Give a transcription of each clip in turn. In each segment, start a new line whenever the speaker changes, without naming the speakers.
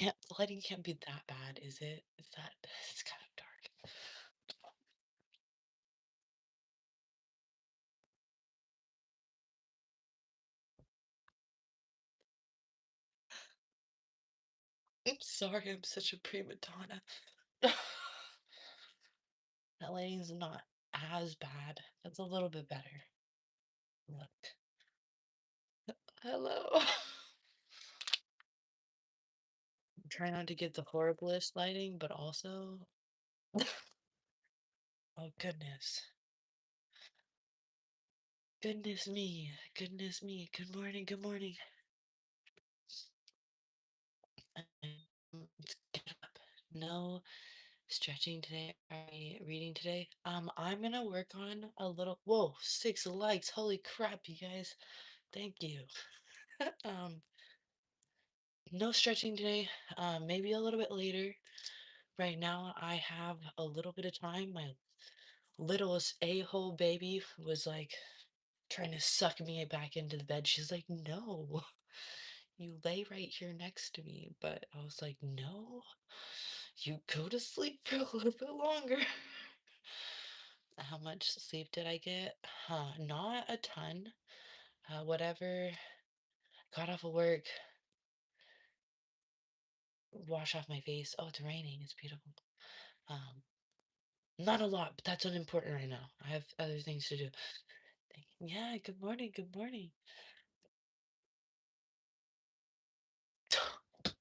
the lighting can't be that bad, is it? Is that it's kind of dark. I'm sorry, I'm such a prima donna. That lighting's not as bad. That's a little bit better. Look. Hello. I'm trying not to get the horriblest lighting, but also, oh goodness. Goodness me. Goodness me. Good morning. Good morning. Let's get up. No stretching today. Are we reading today? I'm gonna work on a little. Whoa, 6 likes. Holy crap, you guys. Thank you. um, no stretching today. Maybe a little bit later. Right now, I have a little bit of time. My littlest a-hole baby was like trying to suck me back into the bed. She's like, no, you lay right here next to me. But I was like, no, you go to sleep for a little bit longer. How much sleep did I get? Not a ton. Whatever. Got off of work, wash off my face. Oh, it's raining. It's beautiful. Um, Not a lot, but that's unimportant right now. I have other things to do. Yeah, good morning. Good morning. Fuck,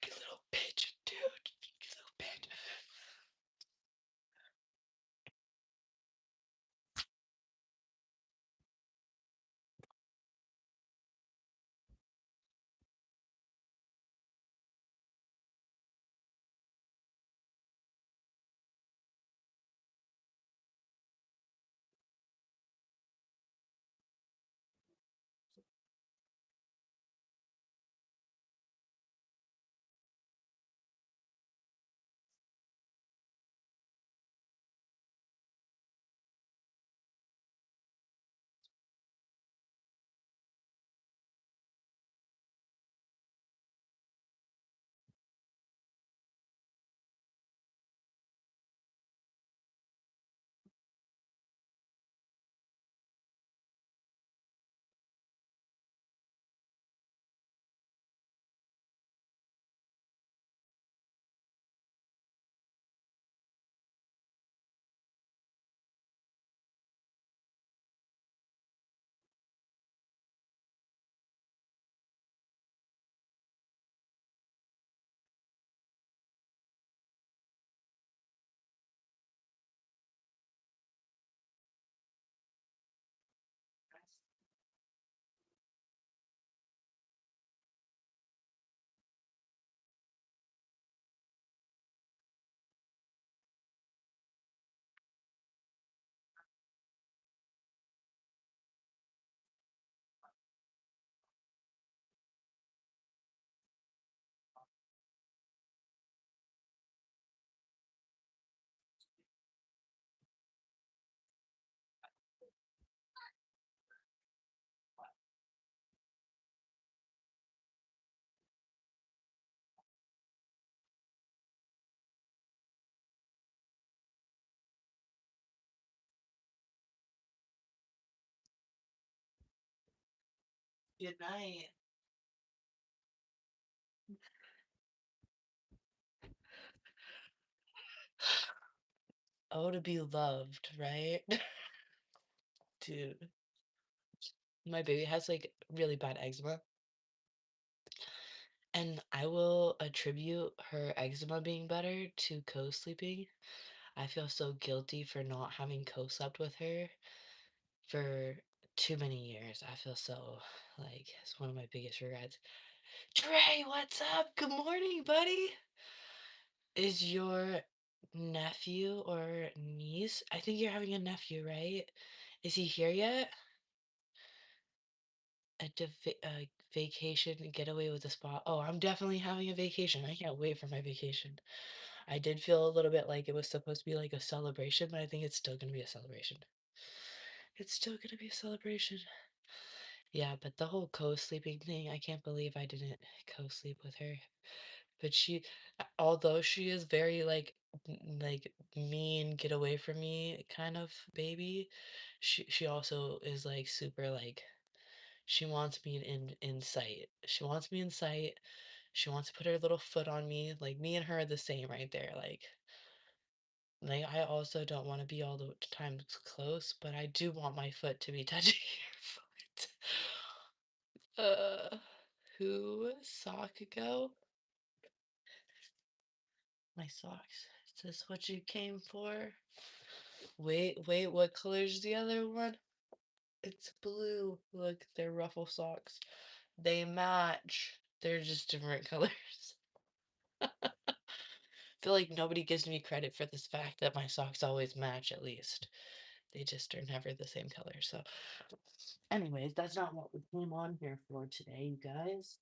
you little bitch, dude. You little bitch. Good night. Oh, to be loved, right? Dude, my baby has like really bad eczema, and I will attribute her eczema being better to co-sleeping. I feel so guilty for not having co-slept with her for too many years. I feel so like it's one of my biggest regrets. Trey, what's up? Good morning, buddy. Is your nephew or niece? I think you're having a nephew, right? Is he here yet? A vacation getaway with a spa. Oh, I'm definitely having a vacation. I can't wait for my vacation. I did feel a little bit like it was supposed to be like a celebration, but I think it's still gonna be a celebration. It's still gonna be a celebration. Yeah, but the whole co-sleeping thing, I can't believe I didn't co-sleep with her. But although she is very like mean, get away from me kind of baby, she also is like super like she wants me in sight. She wants me in sight. She wants to put her little foot on me. Like me and her are the same right there. Like I also don't want to be all the time close, but I do want my foot to be touching your foot. Uh, who sock go? My socks. Is this what you came for? Wait, what color's the other one? It's blue. Look, they're ruffle socks. They match. They're just different colors. Feel like nobody gives me credit for this fact that my socks always match at least. They just are never the same color. So, anyways, that's not what we came on here for today, you guys.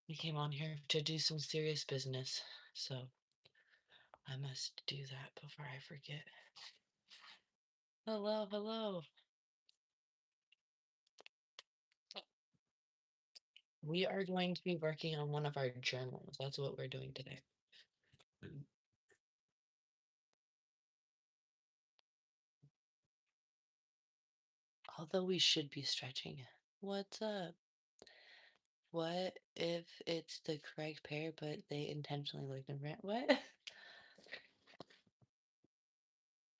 We came on here to do some serious business. So, I must do that before I forget. Hello, hello. We are going to be working on one of our journals. That's what we're doing today. Although we should be stretching. What's up? What if it's the correct pair, but they intentionally look different? What?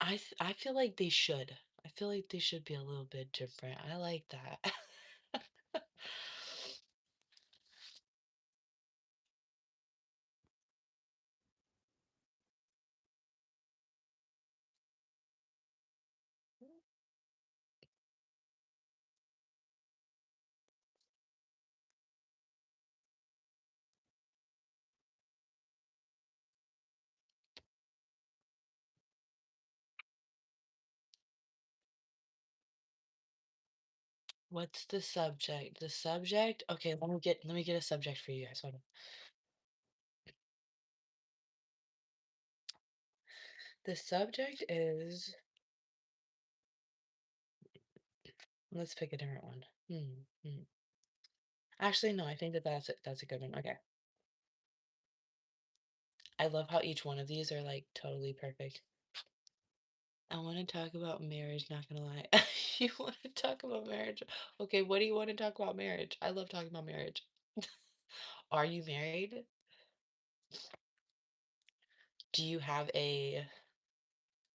I feel like they should. I feel like they should be a little bit different. I like that. What's the subject? The subject? Okay, let me get a subject for you guys. Hold on. The subject is let's pick a different one. Actually, no, I think that's a good one. Okay. I love how each one of these are like totally perfect. I want to talk about marriage, not gonna lie. You want to talk about marriage? Okay, what do you want to talk about marriage? I love talking about marriage. Are you married? Do you have a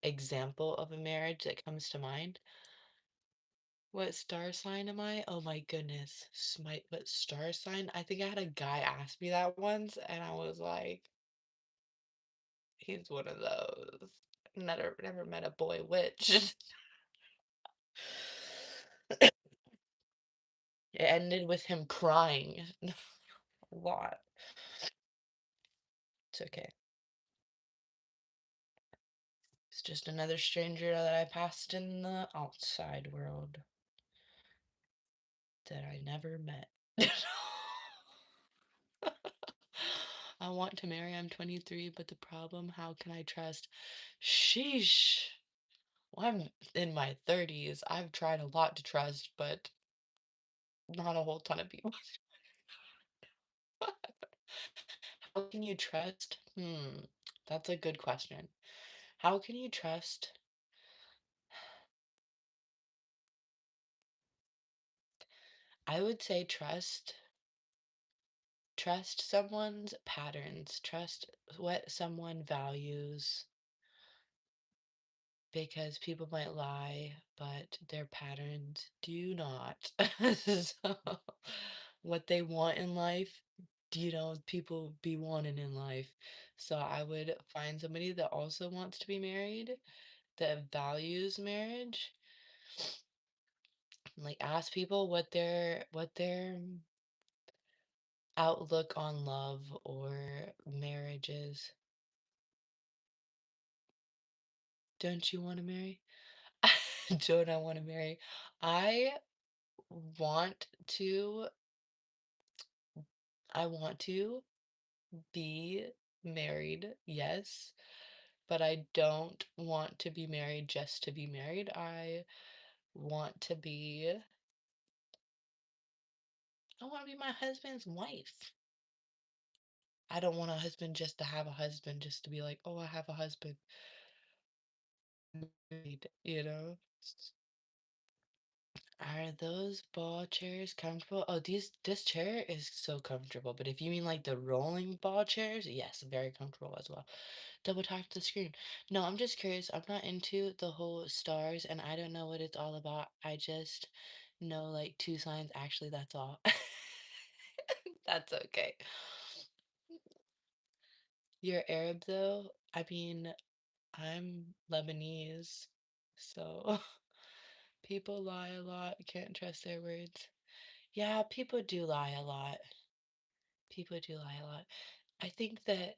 example of a marriage that comes to mind? What star sign am I? Oh my goodness. What star sign? I think I had a guy ask me that once, and I was like, he's one of those. Never met a boy witch. It ended with him crying a lot. It's okay. It's just another stranger that I passed in the outside world that I never met. I want to marry. I'm 23, but the problem, how can I trust? Sheesh. Well, I'm in my 30s. I've tried a lot to trust, but not a whole ton of people. How can you trust? That's a good question. How can you trust? I would say trust someone's patterns, trust what someone values because people might lie, but their patterns do not. So, what they want in life, people be wanting in life. So I would find somebody that also wants to be married, that values marriage. Like ask people what their outlook on love or marriage is. Don't you want to marry? Don't I want to marry? I want to I want to be married, yes, but I don't want to be married just to be married. Want to be I want to be my husband's wife. I don't want a husband just to have a husband, just to be like, oh, I have a husband. Married, you know? Are those ball chairs comfortable? Oh, this chair is so comfortable. But if you mean like the rolling ball chairs, yes, very comfortable as well. Double tap the screen. No, I'm just curious. I'm not into the whole stars, and I don't know what it's all about. I just know like two signs. Actually, that's all. That's okay. You're Arab though? I mean, I'm Lebanese, so people lie a lot. Can't trust their words. Yeah, people do lie a lot. People do lie a lot. I think that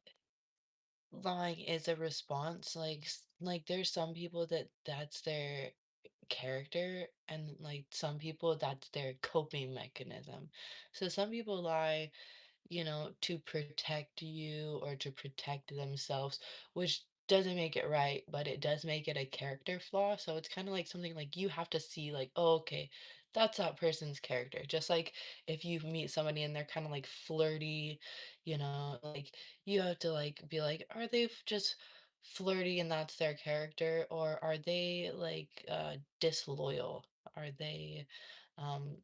lying is a response. Like there's some people that that's their character, and like some people that's their coping mechanism. So some people lie, to protect you or to protect themselves, which doesn't make it right, but it does make it a character flaw. So it's kind of like something like you have to see, like, oh, okay, that's that person's character. Just like if you meet somebody and they're kind of like flirty, like you have to like be like, are they just flirty and that's their character, or are they like disloyal? Are they um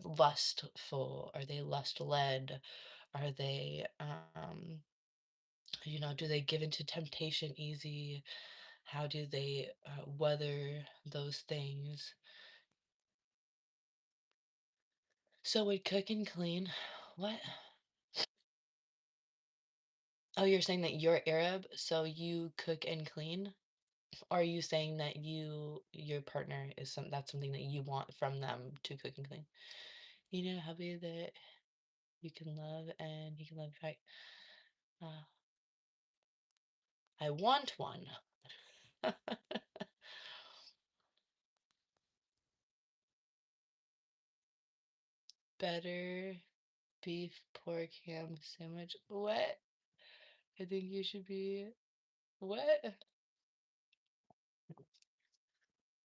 lustful? Are they lust led? Are they, do they give into temptation easy? How do they weather those things? So would cook and clean. What? Oh, you're saying that you're Arab, so you cook and clean? Or are you saying that your partner is that's something that you want from them to cook and clean? You know, a hubby that you can love and he can love you back. Uh, I want one. Better beef, pork, ham sandwich. What? I think you should be. What?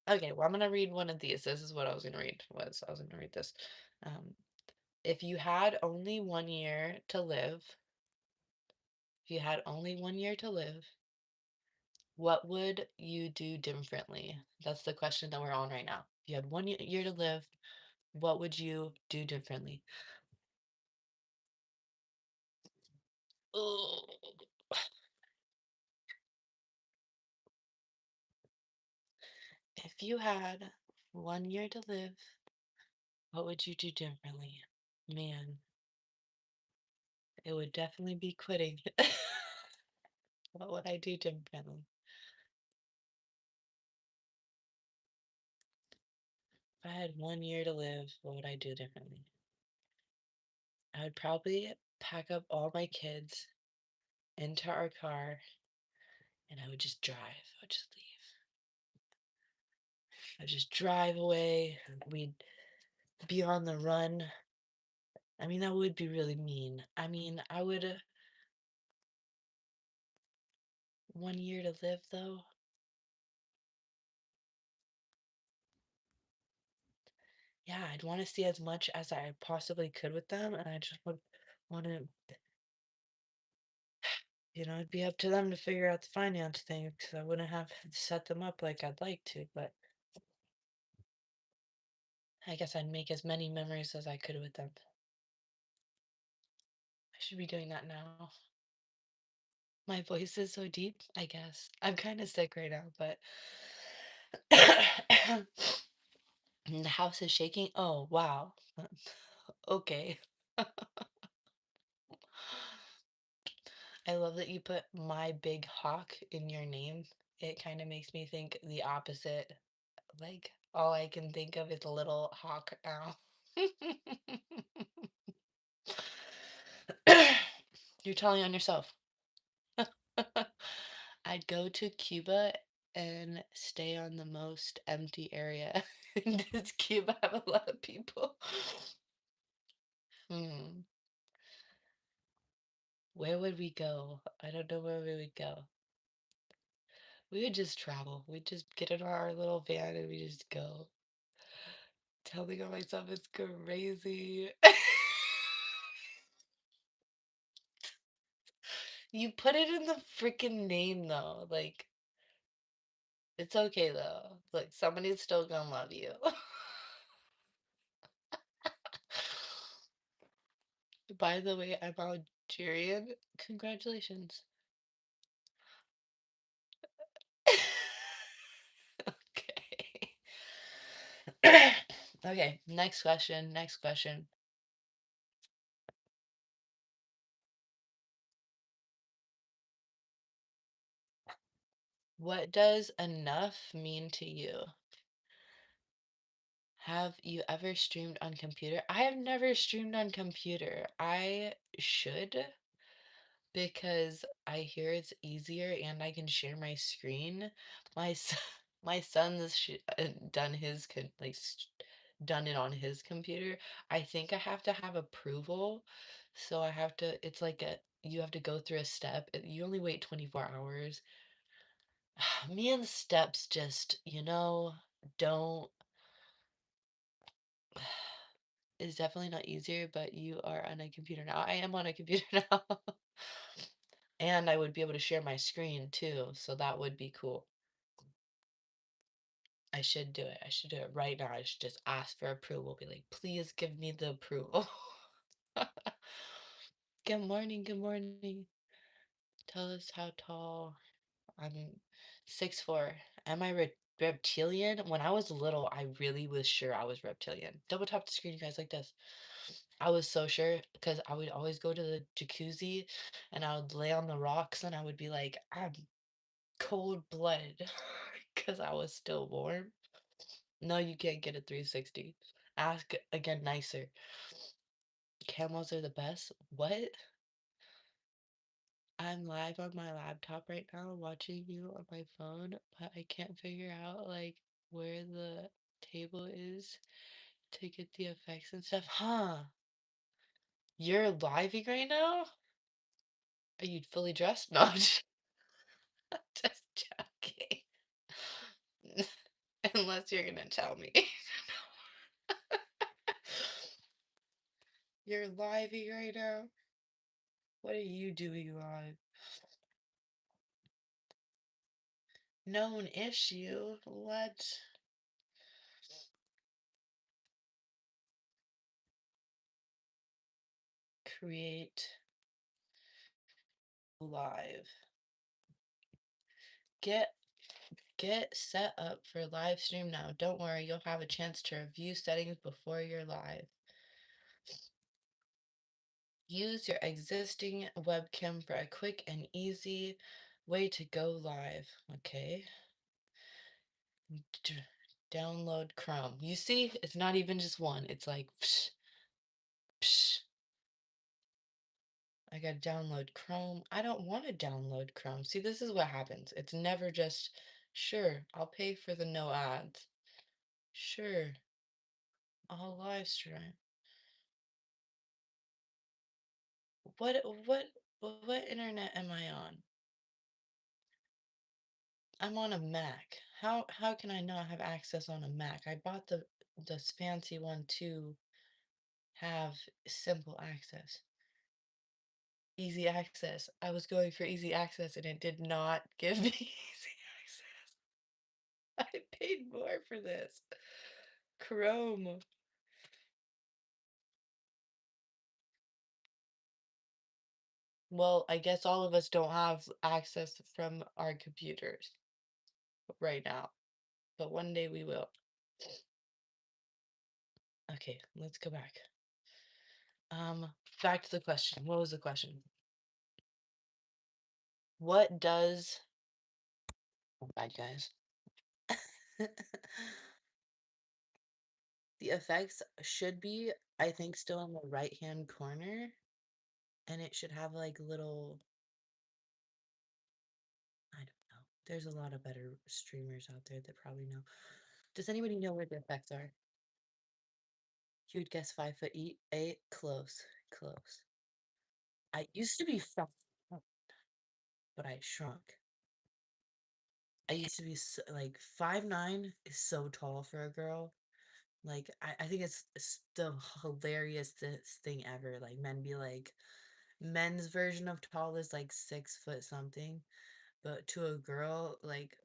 Okay, well, I'm gonna read one of these. This is what I was gonna read. I was gonna read this. Um, if you had only 1 year to live, if you had only 1 year to live, what would you do differently? That's the question that we're on right now. If you had one year to live, what would you do differently? Oh, if you had 1 year to live, what would you do differently? Man, it would definitely be quitting. What would I do differently? If I had 1 year to live, what would I do differently? I would probably pack up all my kids into our car and I would just drive. I would just leave. I'd just drive away. We'd be on the run. I mean, that would be really mean. I mean, I would, 1 year to live though. Yeah, I'd want to see as much as I possibly could with them. And I just would want to, it'd be up to them to figure out the finance thing because I wouldn't have set them up like I'd like to. But I guess I'd make as many memories as I could with them. I should be doing that now. My voice is so deep, I guess. I'm kind of sick right now, but the house is shaking. Oh, wow. Okay. I love that you put my big hawk in your name. It kind of makes me think the opposite. Like, all I can think of is a little hawk now. You're telling on yourself. I'd go to Cuba and stay on the most empty area. Does Cuba have a lot of people? Hmm. Where would we go? I don't know where we would go. We would just travel. We'd just get in our little van and we just go. Telling on myself it's crazy. You put it in the freaking name though. Like, it's okay though. Like, somebody's still gonna love you. By the way, I'm Algerian. Congratulations. Okay. Okay, next question. Next question. What does enough mean to you? Have you ever streamed on computer? I have never streamed on computer. I should because I hear it's easier and I can share my screen. My son, my son's done his done it on his computer. I think I have to have approval, so I have to. It's like a you have to go through a step. You only wait 24 hours. Me and steps just, don't is definitely not easier, but you are on a computer now. I am on a computer now. And I would be able to share my screen too, so that would be cool. I should do it. I should do it right now. I should just ask for approval. Be like, please give me the approval. Good morning. Good morning. Tell us how tall. I'm 6'4". Am I reptilian? When I was little, I really was sure I was reptilian. Double tap the screen, you guys, like this. I was so sure because I would always go to the jacuzzi and I would lay on the rocks and I would be like, I'm cold blooded because I was still warm. No, you can't get a 360. Ask again nicer. Camels are the best. What? I'm live on my laptop right now watching you on my phone, but I can't figure out like where the table is to get the effects and stuff. Huh? You're living right now? Are you fully dressed? No, I'm just joking. Unless you're gonna tell me. You're living right now? What are you doing live? Known issue? What? Create live. Get Get set up for live stream now. Don't worry, you'll have a chance to review settings before you're live. Use your existing webcam for a quick and easy way to go live. Okay. Download Chrome. You see, it's not even just one. It's like, psh, psh. I gotta download Chrome. I don't want to download Chrome. See, this is what happens. It's never just, sure, I'll pay for the no ads. Sure, I'll live stream. What what internet am I on? I'm on a Mac. How can I not have access on a Mac? I bought this fancy one to have simple access. Easy access. I was going for easy access and it did not give me easy access. I paid more for this. Chrome. Well, I guess all of us don't have access from our computers right now, but one day we will. Okay, let's go back. Back to the question. What was the question? What does bad guys? The effects should be, I think, still in the right hand corner, and it should have like little, I don't know. There's a lot of better streamers out there that probably know. Does anybody know where the effects are? You would guess 5'8". Close, close. I used to be fat, but I shrunk. I used to be like 5'9" is so tall for a girl. Like I think it's the hilarious thing ever. Like men be like, Men's version of tall is like 6 foot something, but to a girl, like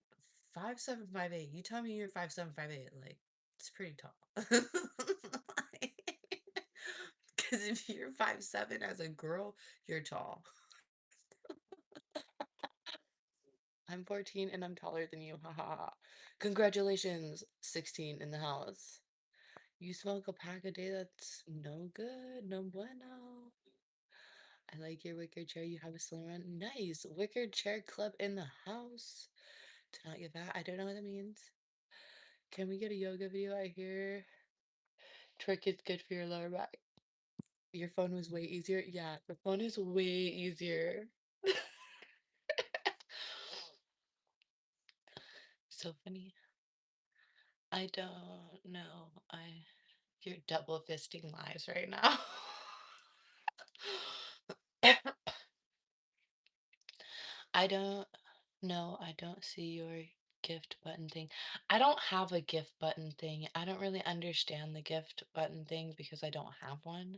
5'7", 5'8". You tell me you're 5'7", 5'8", like it's pretty tall. Because if you're 5'7" as a girl, you're tall. I'm 14 and I'm taller than you. Ha ha ha. Congratulations, 16 in the house. You smoke a pack a day, that's no good, no bueno. I like your wicker chair. You have a slim run. Nice. Wicker chair club in the house. Do not get that. I don't know what that means. Can we get a yoga video? I hear trick is good for your lower back. Your phone was way easier. Yeah, the phone is way easier. So funny. I don't know. You're double fisting lies right now. I don't know. I don't see your gift button thing. I don't have a gift button thing. I don't really understand the gift button thing because I don't have one.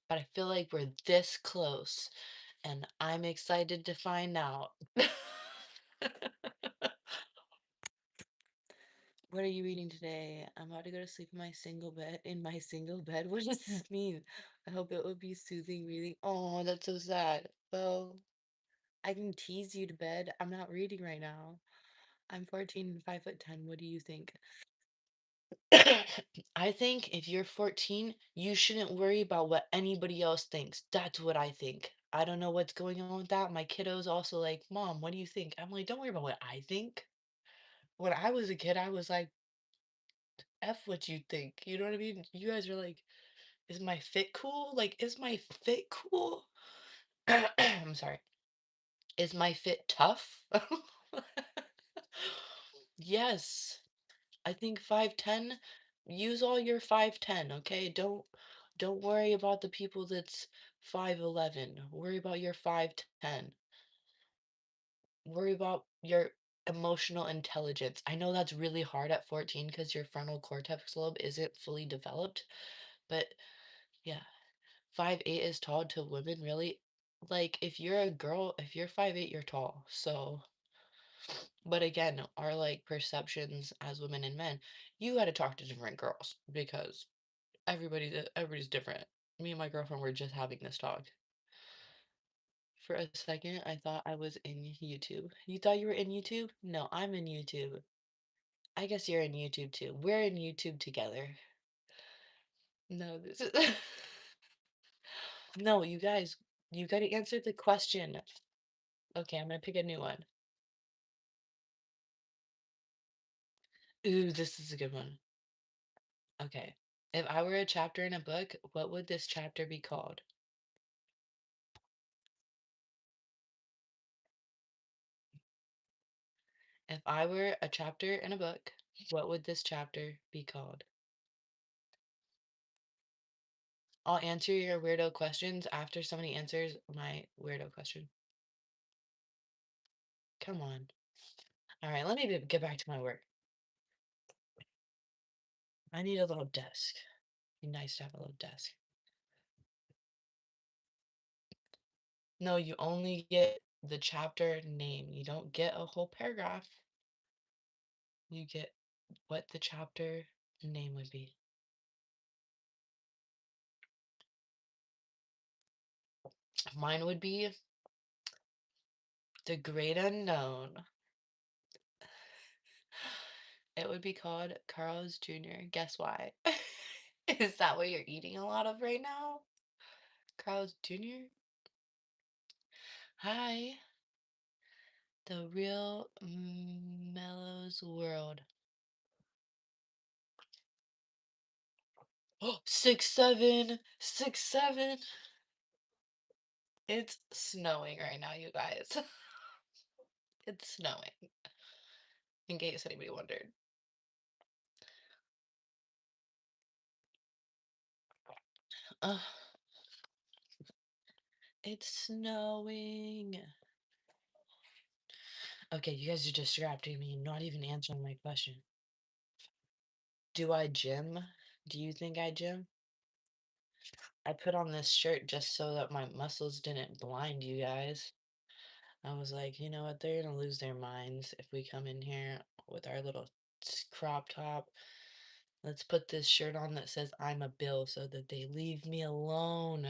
But I feel like we're this close, and I'm excited to find out. What are you reading today? I'm about to go to sleep in my single bed. In my single bed? What does this mean? I hope it will be soothing reading. Oh, that's so sad. Well, I can tease you to bed. I'm not reading right now. I'm 14 and 5'10". What do you think? I think if you're 14, you shouldn't worry about what anybody else thinks. That's what I think. I don't know what's going on with that. My kiddo's also like, Mom, what do you think? I'm like, don't worry about what I think. When I was a kid, I was like, F what you think. You know what I mean? You guys are like, is my fit cool? Like, is my fit cool? I'm sorry. Is my fit tough? Yes. I think 5'10", use all your 5'10", okay? Don't worry about the people that's 5'11". Worry about your 5'10". Worry about your emotional intelligence. I know that's really hard at 14 because your frontal cortex lobe isn't fully developed, but yeah, 5'8" is tall to women, really. Like if you're a girl, if you're 5'8", you're tall. So, but again, our like perceptions as women and men, you got to talk to different girls because everybody's different. Me and my girlfriend were just having this talk. For a second, I thought I was in YouTube. You thought you were in YouTube? No, I'm in YouTube. I guess you're in YouTube too. We're in YouTube together. No, this is No, you guys, you gotta answer the question. Okay, I'm gonna pick a new one. Ooh, this is a good one. Okay. If I were a chapter in a book, what would this chapter be called? If I were a chapter in a book, what would this chapter be called? I'll answer your weirdo questions after somebody answers my weirdo question. Come on. All right, let me get back to my work. I need a little desk. Be nice to have a little desk. No, you only get the chapter name. You don't get a whole paragraph. You get what the chapter name would be. Mine would be The Great Unknown. It would be called Carl's Jr. Guess why? Is that what you're eating a lot of right now? Carl's Jr.? Hi, the real Mellows world. Oh, 6'7", 6'7". It's snowing right now, you guys. It's snowing, in case anybody wondered. Uh, it's snowing. Okay, you guys are distracting me, not even answering my question. Do I gym? Do you think I gym? I put on this shirt just so that my muscles didn't blind you guys. I was like, you know what? They're gonna lose their minds if we come in here with our little crop top. Let's put this shirt on that says I'm a Bill so that they leave me alone.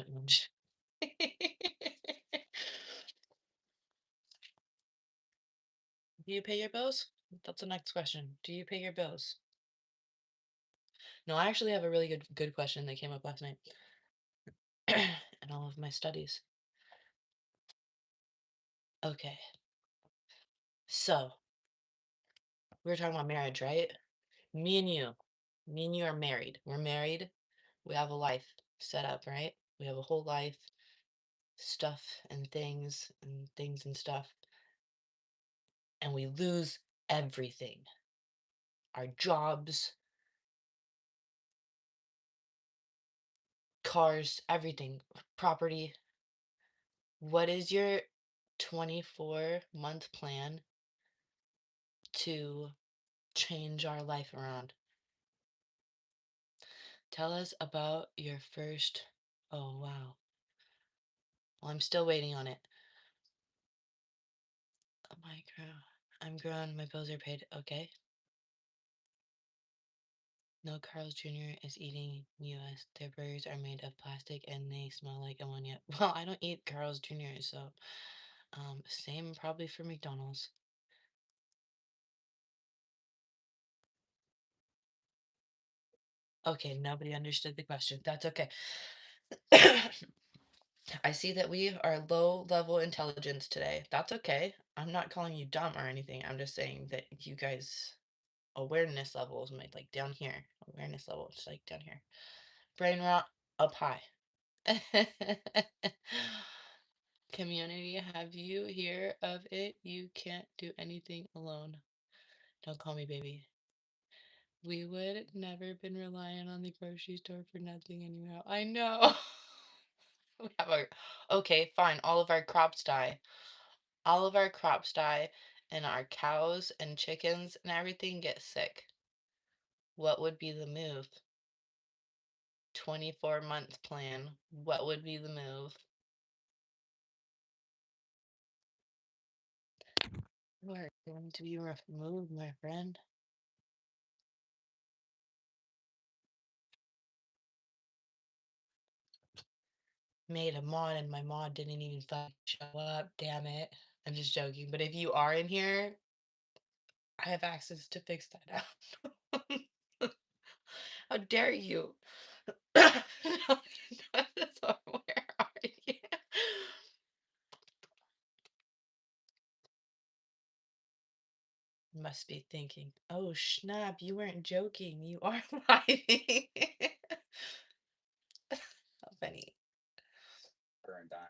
Do you pay your bills? That's the next question. Do you pay your bills? No, I actually have a really good question that came up last night in all of my studies. Okay, so we were talking about marriage, right? Me and you, me and you are married. We're married. We have a life set up, right? We have a whole life, stuff and things and stuff, and we lose everything. Our jobs, cars, everything, property. What is your 24-month plan to change our life around? Tell us about your first. Oh, wow. Well, I'm still waiting on it. Oh my god. I'm grown. My bills are paid. Okay. No, Carl's Jr. is eating US. Their burgers are made of plastic and they smell like ammonia. Well, I don't eat Carl's Jr., so same probably for McDonald's. Okay, nobody understood the question. That's okay. I see that we are low level intelligence today. That's okay. I'm not calling you dumb or anything. I'm just saying that you guys awareness levels might like down here. Awareness levels like down here. Brain rot up high. Community, have you hear of it? You can't do anything alone. Don't call me baby. We would never been relying on the grocery store for nothing anyhow. I know. We have our okay, fine. All of our crops die. All of our crops die, and our cows and chickens and everything get sick. What would be the move? 24-month plan. What would be the move? You are going to be removed, my friend. Made a mod and my mod didn't even fucking show up. Damn it. I'm just joking. But if you are in here, I have access to fix that out. How dare you? No, so where are you? Must be thinking, oh snap, you weren't joking. You are lying. How funny. Burned on.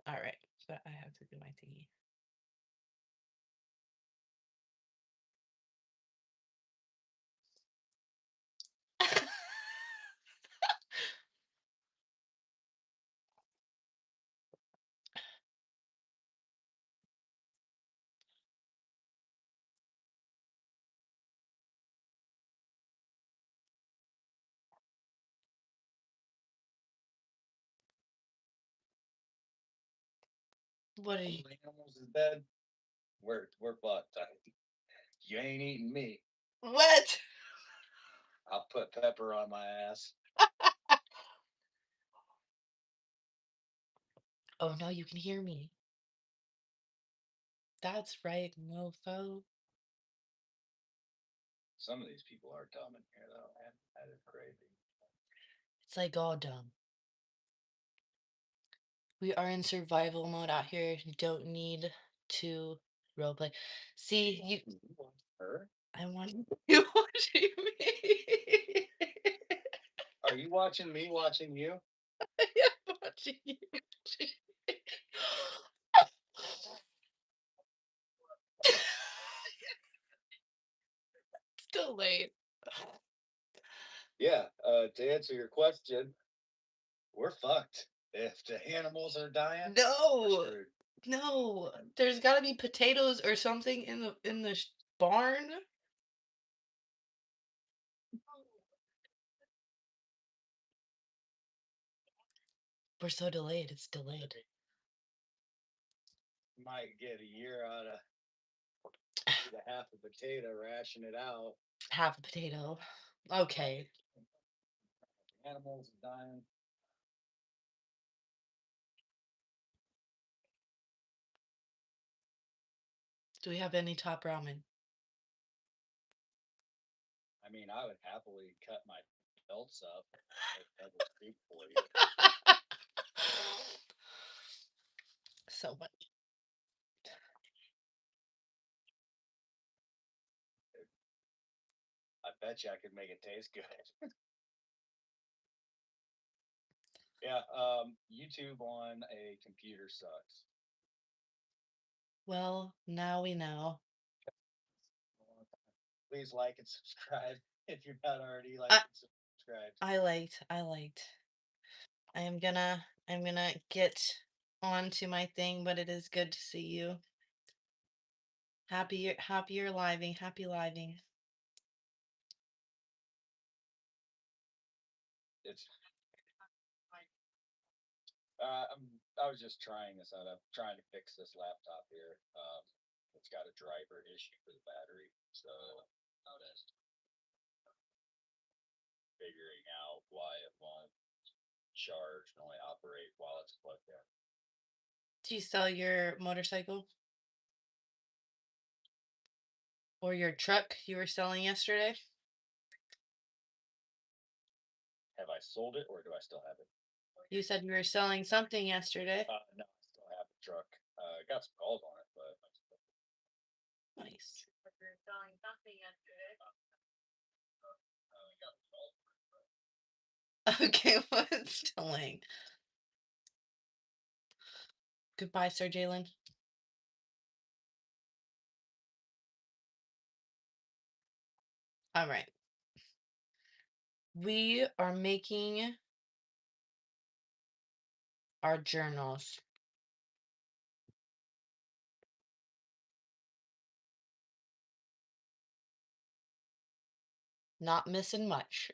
All right, but I have to do my thingy. What are you? Animals is dead. We're fucked. You ain't eating me. What? I'll put pepper on my ass. Oh no, you can hear me. That's right, mofo. Some of these people are dumb in here, though, man. That is crazy. It's like all dumb. We are in survival mode out here. Don't need to roleplay. See, you. Want her? I want you watching me. Are you watching me watching you? I am watching you watching me. Still late. Yeah, to answer your question, we're fucked. If the animals are dying, no, no. There's got to be potatoes or something in the Barn? We're so delayed. It's delayed.
Might get a year out of eat a half a potato, ration it out.
Half a potato. Okay.
Animals dying.
Do we have any top ramen?
I mean, I would happily cut my belts up and make double soup for you.
So much.
I bet you I could make it taste good. Yeah, YouTube on a computer sucks.
Well, now we know.
Please like and subscribe if you're not already like
I
and subscribed.
I liked. I'm gonna get on to my thing, but it is good to see you. Happy you're living. Happy living.
It's I was just trying this out. I'm trying to fix this laptop here. It's got a driver issue for the battery, so I'm just figuring out why it won't charge and only operate while it's plugged in.
Do you sell your motorcycle or your truck you were selling yesterday?
Have I sold it or do I still have it?
You said you were selling something yesterday.
No, I still have the truck. Got some calls on it, but
Nice.
got some calls.
Okay, what's delaying? Goodbye, Sir Jalen. All right. We are making our journals. Not missing much.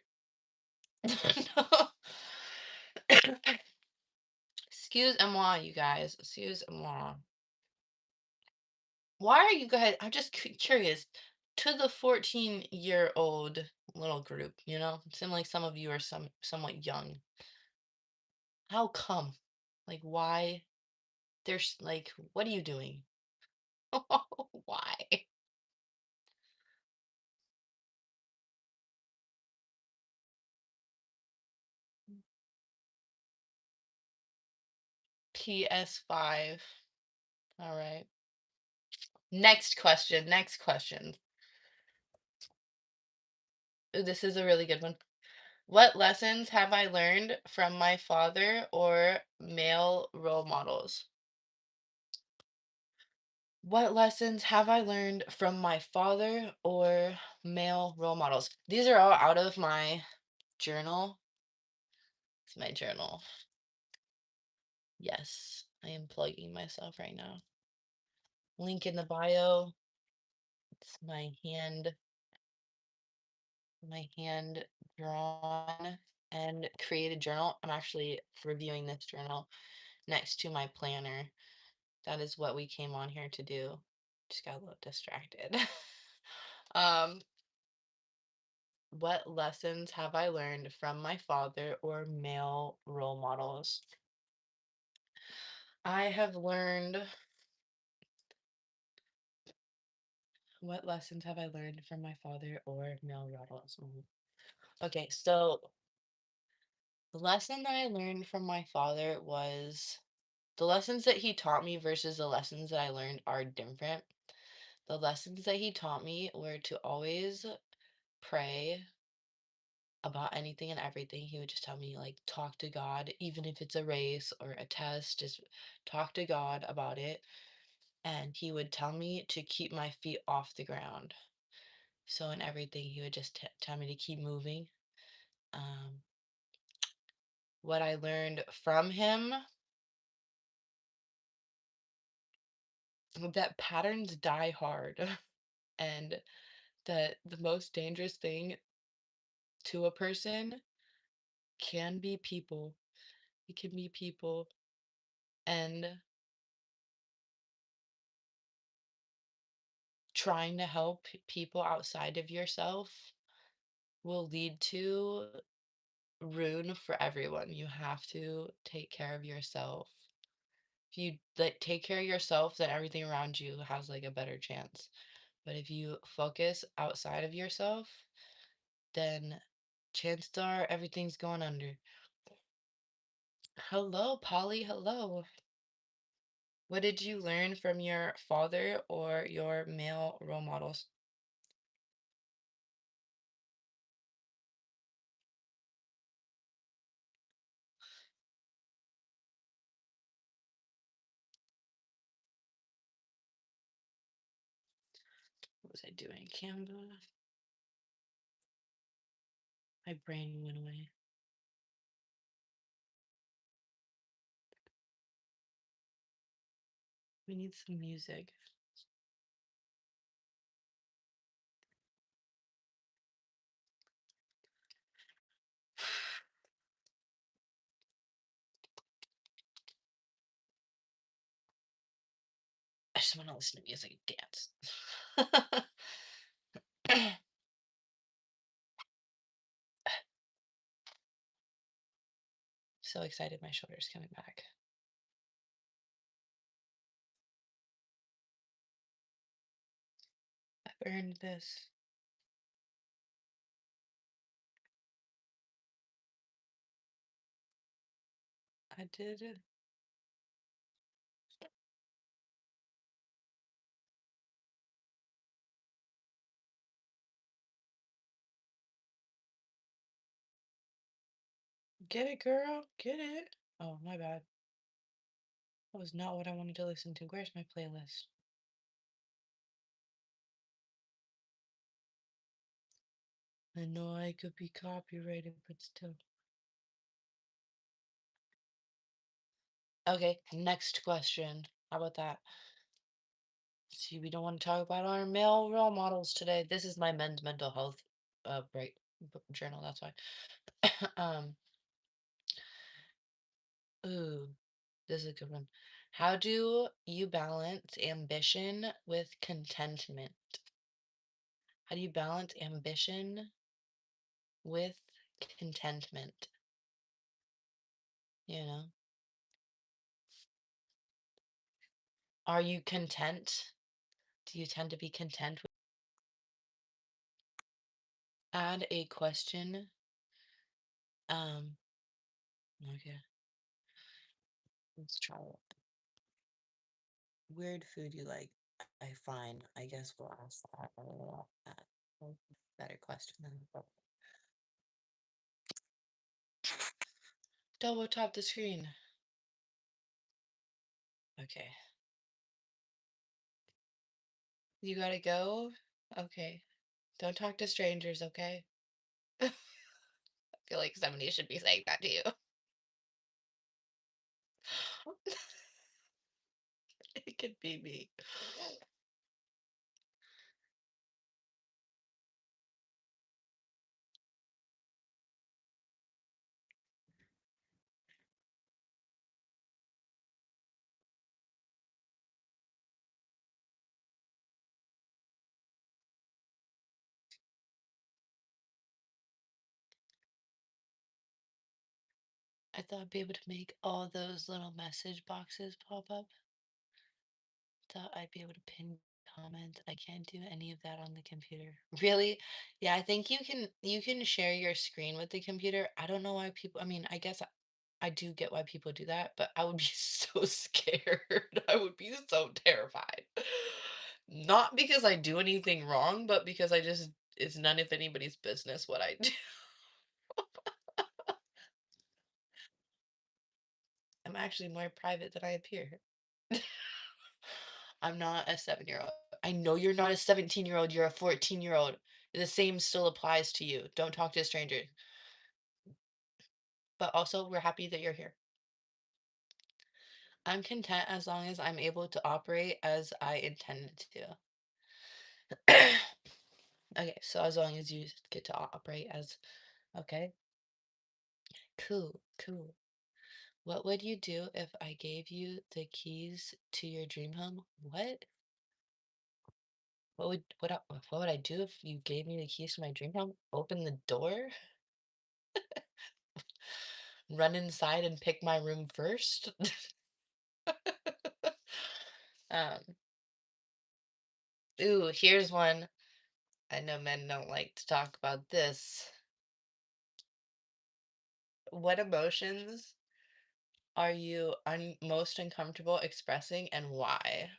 Excuse-moi, you guys. Excuse-moi. Why are you guys? I'm just curious. To the 14-year-old little group, seem like some of you are somewhat young. How come? Like, why? There's like, what are you doing? Why? PS5. All right. Next question. Next question. Ooh, this is a really good one. What lessons have I learned from my father or male role models? What lessons have I learned from my father or male role models? These are all out of my journal. It's my journal. Yes, I am plugging myself right now. Link in the bio. It's my hand drawn and created journal. I'm actually reviewing this journal next to my planner. That is what we came on here to do. Just got a little distracted. um, what lessons have I learned from my father or male role models? I have learned what lessons have I learned from my father or male role models? Okay, so the lesson that I learned from my father was the lessons that he taught me versus the lessons that I learned are different. The lessons that he taught me were to always pray about anything and everything. He would just tell me, like, talk to God, even if it's a race or a test, just talk to God about it. And he would tell me to keep my feet off the ground. So, in everything, he would just tell me to keep moving. Um, what I learned from him, that patterns die hard. and that the most dangerous thing to a person can be people. It can be people, and trying to help people outside of yourself will lead to ruin for everyone. You have to take care of yourself. If you like take care of yourself, then everything around you has like a better chance. But if you focus outside of yourself, then chances are everything's going under. Hello, Polly. Hello. What did you learn from your father or your male role models? What was I doing? Canva. My brain went away. We need some music. I just want to listen to music and dance. So excited my shoulder's coming back. I've earned this. I did it. Get it, girl. Get it. Oh, my bad. That was not what I wanted to listen to. Where's my playlist? I know I could be copyrighted, but still. Okay, next question. How about that? See, we don't want to talk about our male role models today. This is my men's mental health journal, that's why. um, ooh, this is a good one. How do you balance ambition with contentment? How do you balance ambition with contentment? You know, are you content? Do you tend to be content with add a question? Um, okay, let's try it. Weird food you like? I find. I guess we'll ask that. I really like that. Better question than that. Double tap the screen. Okay. You gotta go? Okay. Don't talk to strangers, okay? I feel like somebody should be saying that to you. It could be me. I thought I'd be able to make all those little message boxes pop up. Thought I'd be able to pin comments. I can't do any of that on the computer. Really? Yeah, I think you can share your screen with the computer. I don't know why people, I mean, I guess I do get why people do that, but I would be so scared. I would be so terrified. Not because I do anything wrong, but because I just it's none of anybody's business what I do. I'm actually more private than I appear. I'm not a 7-year-old. I know you're not a 17-year-old, you're a 14-year-old. The same still applies to you. Don't talk to strangers. But also, we're happy that you're here. I'm content as long as I'm able to operate as I intended to. Okay, so as long as you get to operate as okay, cool, cool. What would you do if I gave you the keys to your dream home? What? What would I do if you gave me the keys to my dream home? Open the door, run inside and pick my room first? Um, ooh, here's one. I know men don't like to talk about this. What emotions are you most uncomfortable expressing and why?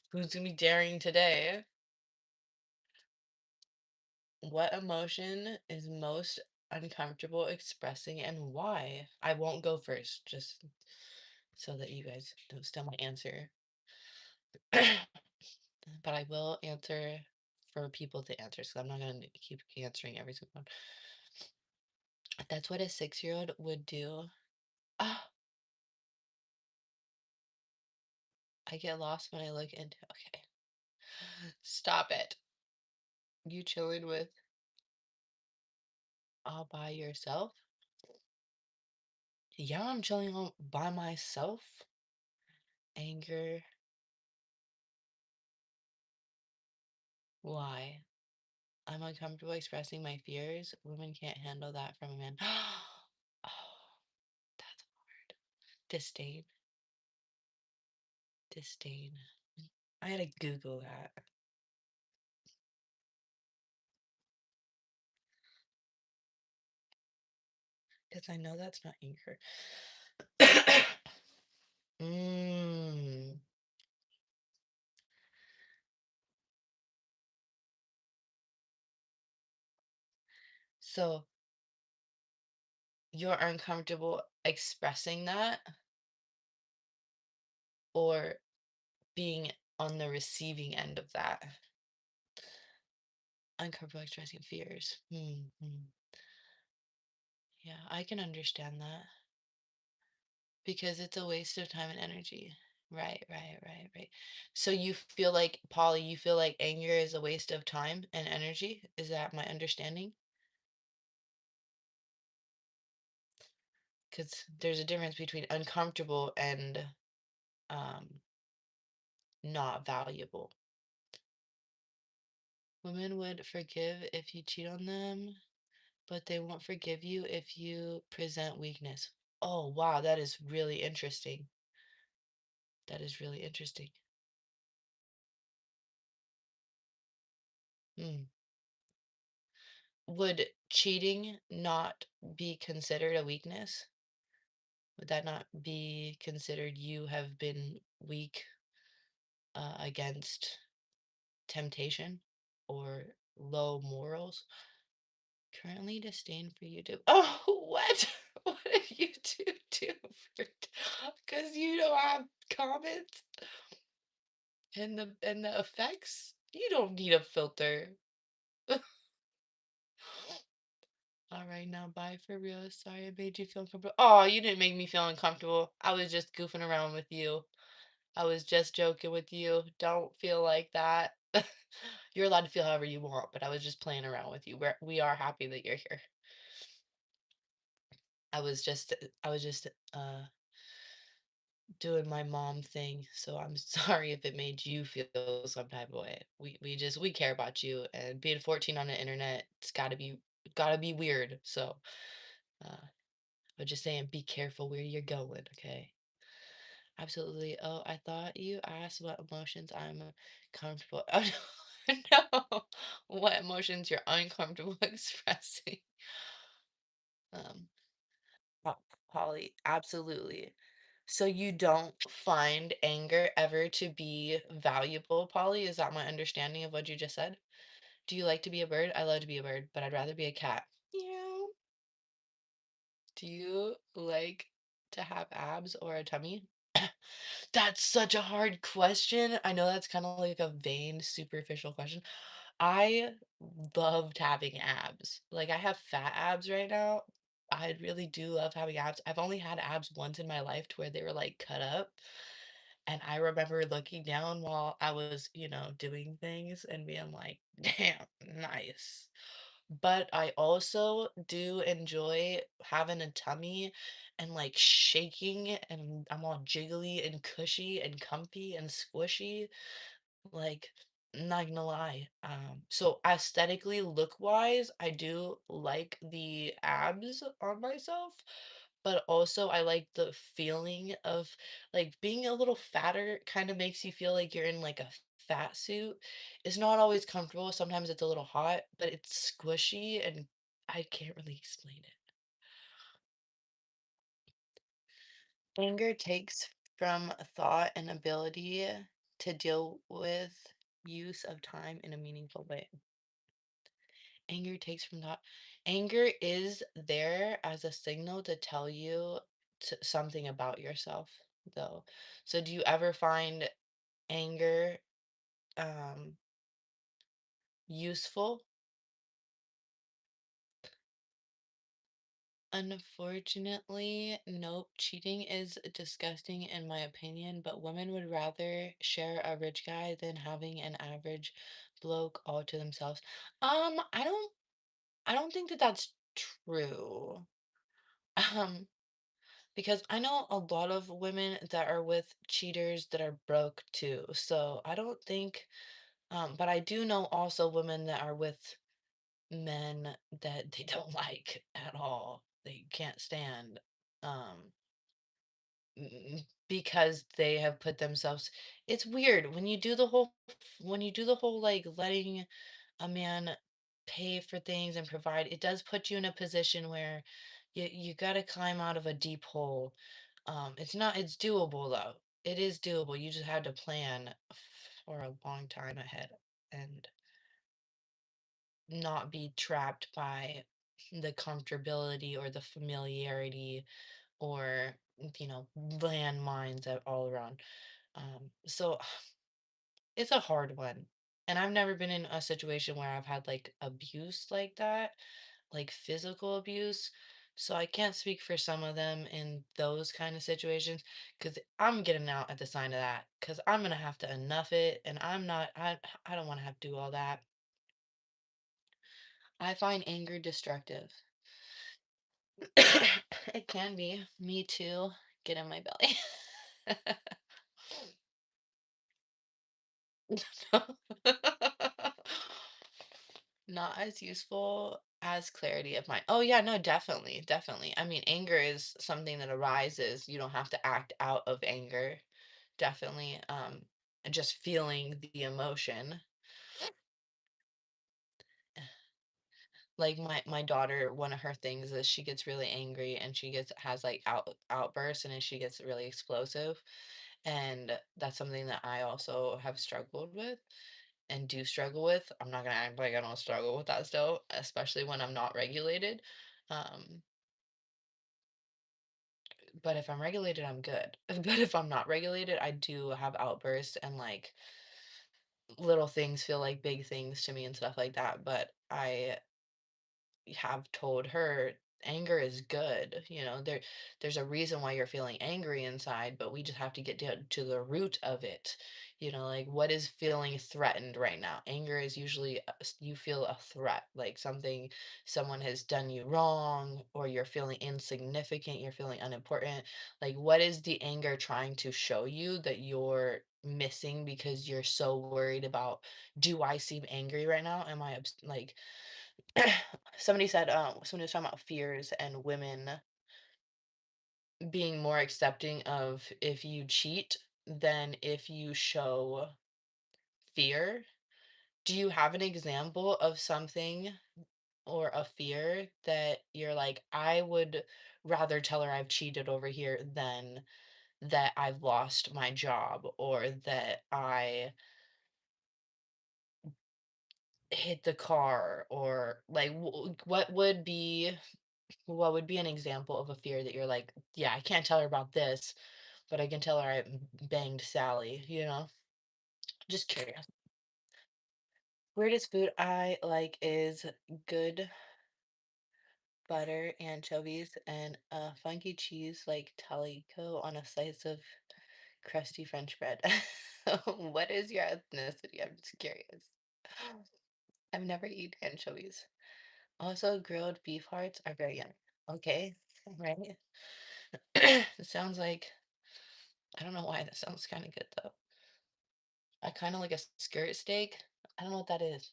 Who's gonna be daring today? What emotion is most uncomfortable expressing and why? I won't go first, just so that you guys don't steal my answer. But I will answer for people to answer, so I'm not gonna keep answering every single one. That's what a 6-year-old would do. Ah, I get lost when I look into. Okay, stop it. You chilling with all by yourself? Yeah, I'm chilling all by myself. Anger. Why? I'm uncomfortable expressing my fears. Women can't handle that from a man. Oh, that's hard. Disdain. Disdain. I had to Google that because I know that's not anger. mm. So you're uncomfortable expressing that or being on the receiving end of that? Uncomfortable expressing fears. Yeah, I can understand that. Because it's a waste of time and energy. Right, right, right, right. So you feel like, Polly, you feel like anger is a waste of time and energy? Is that my understanding? Because there's a difference between uncomfortable and um, not valuable. Women would forgive if you cheat on them, but they won't forgive you if you present weakness. Oh, wow, that is really interesting. That is really interesting. Hmm. Would cheating not be considered a weakness? Would that not be considered you have been weak against temptation or low morals? Currently disdain for you to. Oh, what? What did you do because you don't have comments and the effects? You don't need a filter. All right, now bye for real. Sorry I made you feel uncomfortable. Oh, you didn't make me feel uncomfortable. I was just goofing around with you. I was just joking with you. Don't feel like that. You're allowed to feel however you want, but I was just playing around with you. We are happy that you're here. I was just doing my mom thing, so I'm sorry if it made you feel some type of way. We care about you, and being 14 on the internet, it's gotta be weird. So, uh, but just saying, be careful where you're going, okay? Absolutely. Oh, I thought you asked what emotions I'm comfortable. Oh, no. No. What emotions you're uncomfortable expressing. Um, Polly, absolutely. So you don't find anger ever to be valuable, Polly? Is that my understanding of what you just said? Do you like to be a bird? I love to be a bird, but I'd rather be a cat. Meow. Do you like to have abs or a tummy? That's such a hard question. I know that's kind of like a vain, superficial question. I loved having abs. Like I have fat abs right now. I really do love having abs. I've only had abs once in my life to where they were like cut up. And I remember looking down while I was, doing things and being like, "Damn, nice." But I also do enjoy having a tummy and, like, shaking, and I'm all jiggly and cushy and comfy and squishy. Like, not gonna lie. So aesthetically, look-wise, I do like the abs on myself, but also I like the feeling of, like, being a little fatter kind of makes you feel like you're in like a fat suit. It's not always comfortable. Sometimes it's a little hot, but it's squishy and I can't really explain it. Anger takes from thought and ability to deal with use of time in a meaningful way. Anger takes from thought. Anger is there as a signal to tell you something about yourself, though. So, do you ever find anger um, useful? Unfortunately, nope. Cheating is disgusting in my opinion, but women would rather share a rich guy than having an average bloke all to themselves. I don't think that that's true. Um, because I know a lot of women that are with cheaters that are broke too. So I don't think, but I do know also women that are with men that they don't like at all. They can't stand. Um, because they have put themselves, it's weird when you do the whole like letting a man pay for things and provide, it does put you in a position where you got to climb out of a deep hole. It's doable though. It is doable. You just had to plan for a long time ahead and not be trapped by the comfortability or the familiarity or landmines all around. So it's a hard one. And I've never been in a situation where I've had like abuse like that, like physical abuse. So I can't speak for some of them in those kind of situations because I'm getting out at the sign of that because I'm gonna have to enough it and I don't want to have to do all that. I find anger destructive. It can be. Me too. Get in my belly. Not as useful as clarity of mind. Oh yeah, no, definitely, definitely. I mean, anger is something that arises. You don't have to act out of anger. Definitely. And just feeling the emotion. Like my daughter, one of her things is she gets really angry and she has like outbursts and then she gets really explosive. And that's something that I also have struggled with and do struggle with. I'm not gonna act like I don't struggle with that still, especially when I'm not regulated. Um, but if I'm regulated, I'm good. But if I'm not regulated, I do have outbursts and like little things feel like big things to me and stuff like that. But I have told her anger is good. There's a reason why you're feeling angry inside, but we just have to get down to the root of it. Like what is feeling threatened right now? Anger is usually you feel a threat, like someone has done you wrong, or you're feeling insignificant, you're feeling unimportant. Like what is the anger trying to show you that you're missing because you're so worried about, do I seem angry right now? Am I like somebody was talking about fears and women being more accepting of if you cheat than if you show fear. Do you have an example of something or a fear that you're like, I would rather tell her I've cheated over here than that I've lost my job or that I hit the car, or like what would be an example of a fear that you're like, yeah, I can't tell her about this, but I can tell her I banged Sally? Just curious. Weirdest food I like is good butter, anchovies, and funky cheese like talico on a slice of Crusty French bread. What is your ethnicity? I'm just curious. I've never eaten anchovies. Also, grilled beef hearts are very yummy. Okay, right? It sounds like, I don't know why that sounds kind of good though. I kind of like a skirt steak. I don't know what that is.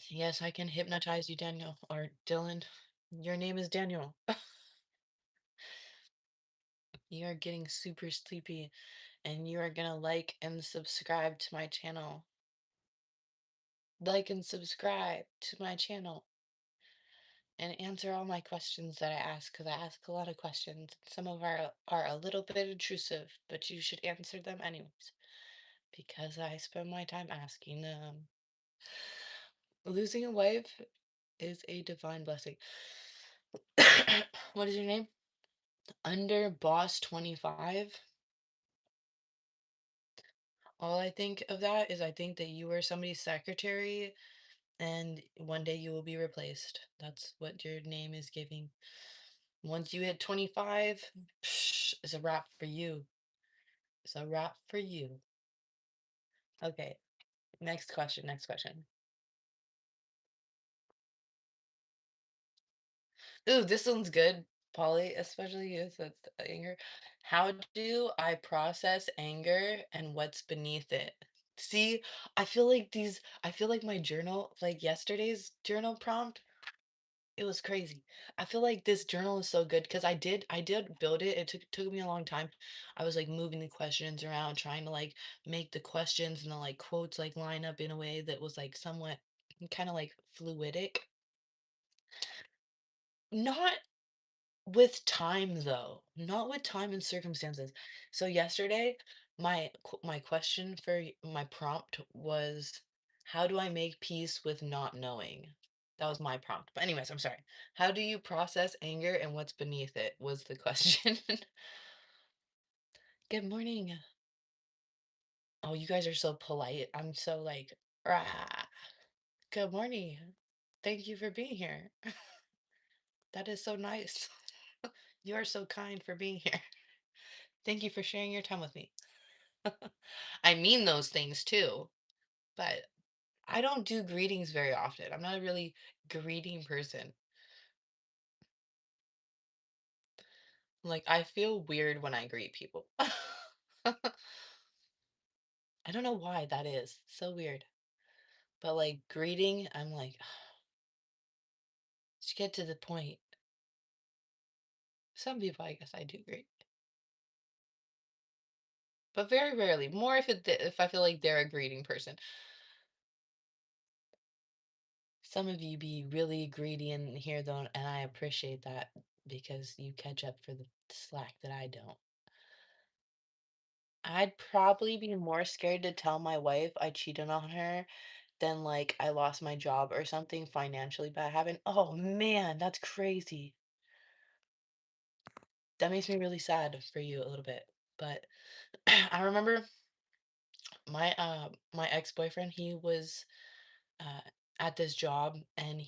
Yes, I can hypnotize you, Daniel, or Dylan. Your name is Daniel. You are getting super sleepy, and you are gonna like and subscribe to my channel. Like and subscribe to my channel and answer all my questions that I ask because I ask a lot of questions. Some of are a little bit intrusive, but you should answer them anyways because I spend my time asking them. Losing a wife is a divine blessing. What is your name? Under Boss 25. All I think of that is I think that you were somebody's secretary and one day you will be replaced. That's what your name is giving. Once you hit 25, it's a wrap for you. It's a wrap for you. Okay, next question. Next question. Ooh, this one's good, Polly, especially if it's anger. How do I process anger and what's beneath it? See, I feel like my journal, like yesterday's journal prompt, it was crazy. I feel like this journal is so good because I did build it. It took me a long time. I was like moving the questions around, trying to like make the questions and the like quotes like line up in a way that was like somewhat kind of like fluidic. Not with time though. Not with time and circumstances. So yesterday, my question for my prompt was, how do I make peace with not knowing? That was my prompt. But anyways, I'm sorry. How do you process anger and what's beneath it was the question. Good morning. Oh, you guys are so polite. I'm so like, rah. Good morning. Thank you for being here. That is so nice. You are so kind for being here. Thank you for sharing your time with me. I mean those things too, but I don't do greetings very often. I'm not a really greeting person. Like, I feel weird when I greet people. I don't know why that is. So weird. But like greeting, I'm like, just get to the point. Some people, I guess I do greet, but very rarely. More if I feel like they're a greeting person. Some of you be really greedy in here though, and I appreciate that because you catch up for the slack that I don't. I'd probably be more scared to tell my wife I cheated on her than like I lost my job or something financially bad happened. Oh man, that's crazy. That makes me really sad for you a little bit. But I remember my ex-boyfriend, he was uh at this job and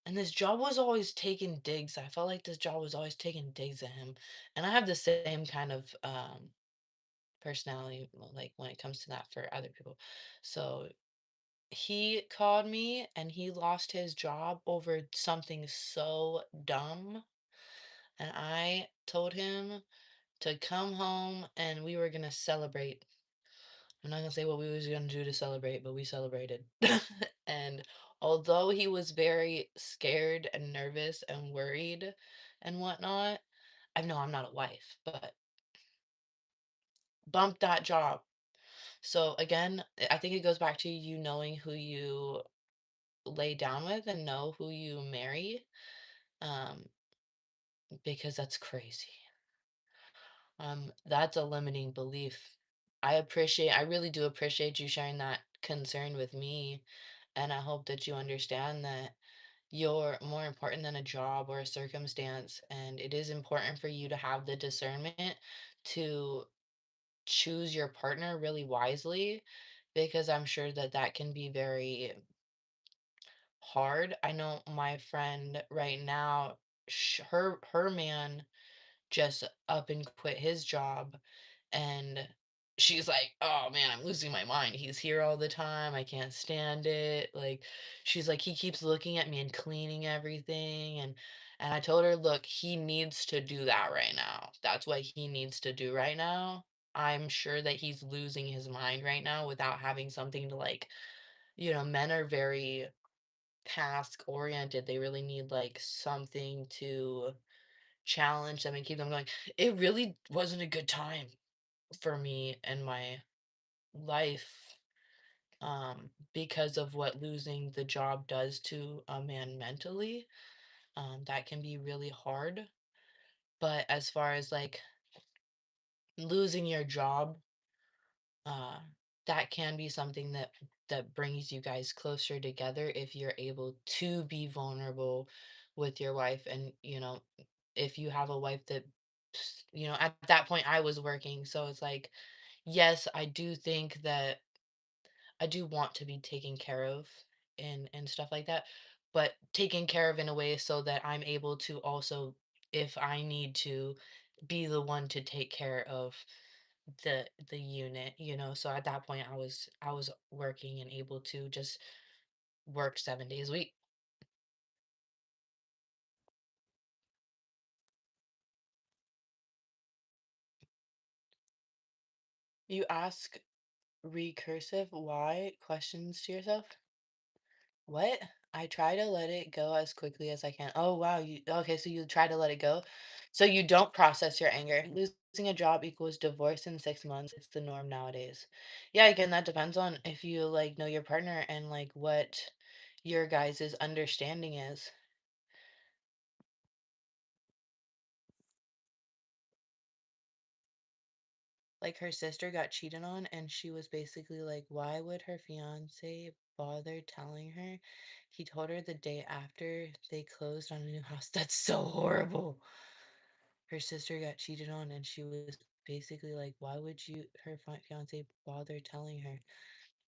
this job was always taking digs. I felt like this job was always taking digs at him. And I have the same kind of personality like when it comes to that for other people. So he called me and he lost his job over something so dumb. And I told him to come home and we were gonna celebrate. I'm not gonna say what we was gonna do to celebrate, but we celebrated. And although he was very scared and nervous and worried and whatnot, I know I'm not a wife, but bump that job. So again, I think it goes back to you knowing who you lay down with and know who you marry, um, because that's crazy. That's a limiting belief. I really do appreciate you sharing that concern with me, and I hope that you understand that you're more important than a job or a circumstance, and it is important for you to have the discernment to choose your partner really wisely, because I'm sure that that can be very hard. I know my friend right now, her man just up and quit his job, and she's like, "Oh man, I'm losing my mind. He's here all the time. I can't stand it." Like she's like, "He keeps looking at me and cleaning everything." And I told her, "Look, he needs to do that right now. That's what he needs to do right now." I'm sure that he's losing his mind right now without having something to like, men are very task oriented. They really need like something to challenge them and keep them going. It really wasn't a good time for me in my life, because of what losing the job does to a man mentally. That can be really hard. But as far as like losing your job, uh, that can be something that brings you guys closer together if you're able to be vulnerable with your wife. And if you have a wife that, at that point I was working, so it's like, yes, I do think that I do want to be taken care of and stuff like that, but taken care of in a way so that I'm able to also, if I need to, be the one to take care of the unit. So at that point I was working and able to just work 7 days a week. You ask recursive why questions to yourself. What? I try to let it go as quickly as I can. Oh wow, you okay, so you try to let it go. So you don't process your anger. Losing a job equals divorce in 6 months. It's the norm nowadays. Yeah, again, that depends on if you like know your partner and like what your guys' understanding is. Like her sister got cheated on and she was basically like, why would her fiance bother telling her? He told her the day after they closed on a new house. That's so horrible. Her sister got cheated on and she was basically like, why would her fiance bother telling her?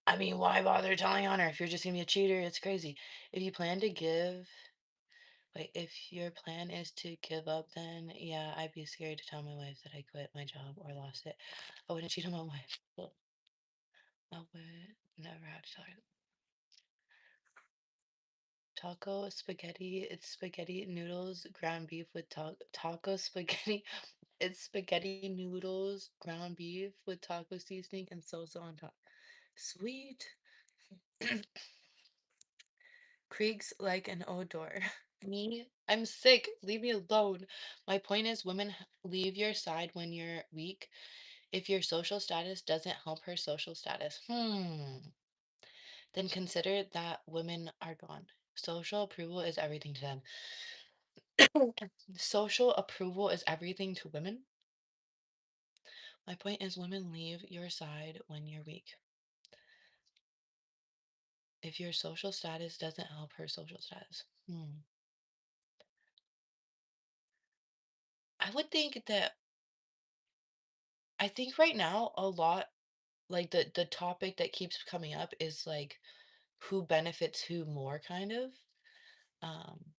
I mean, why bother telling on her if you're just gonna be a cheater? It's crazy. If you plan to give, wait, if your plan is to give up, then yeah, I'd be scared to tell my wife that I quit my job or lost it. I wouldn't cheat on my wife. Well, I would never have to tell her. Taco spaghetti, it's spaghetti noodles, ground beef with taco spaghetti. It's spaghetti noodles, ground beef with taco seasoning and salsa on top. Sweet. Creaks like an odor. Me? I'm sick. Leave me alone. My point is, women leave your side when you're weak if your social status doesn't help her social status. Then consider that women are gone. Social approval is everything to them. Social approval is everything to women. My point is, women leave your side when you're weak. If your social status doesn't help her social status. I would think that, I think right now a lot, like the topic that keeps coming up is like who benefits who more kind of. Um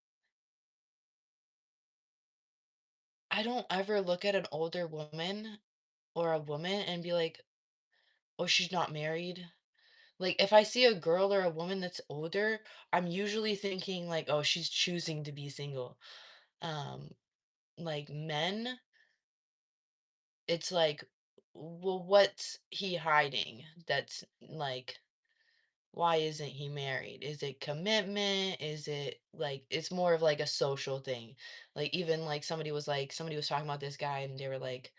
I don't ever look at an older woman or a woman and be like, "Oh, she's not married." Like if I see a girl or a woman that's older, I'm usually thinking like, "Oh, she's choosing to be single." Um like men, it's like, well, what's he hiding? That's like, why isn't he married? Is it commitment? Is it like it's more of like a social thing? Like even like somebody was talking about this guy and they were like,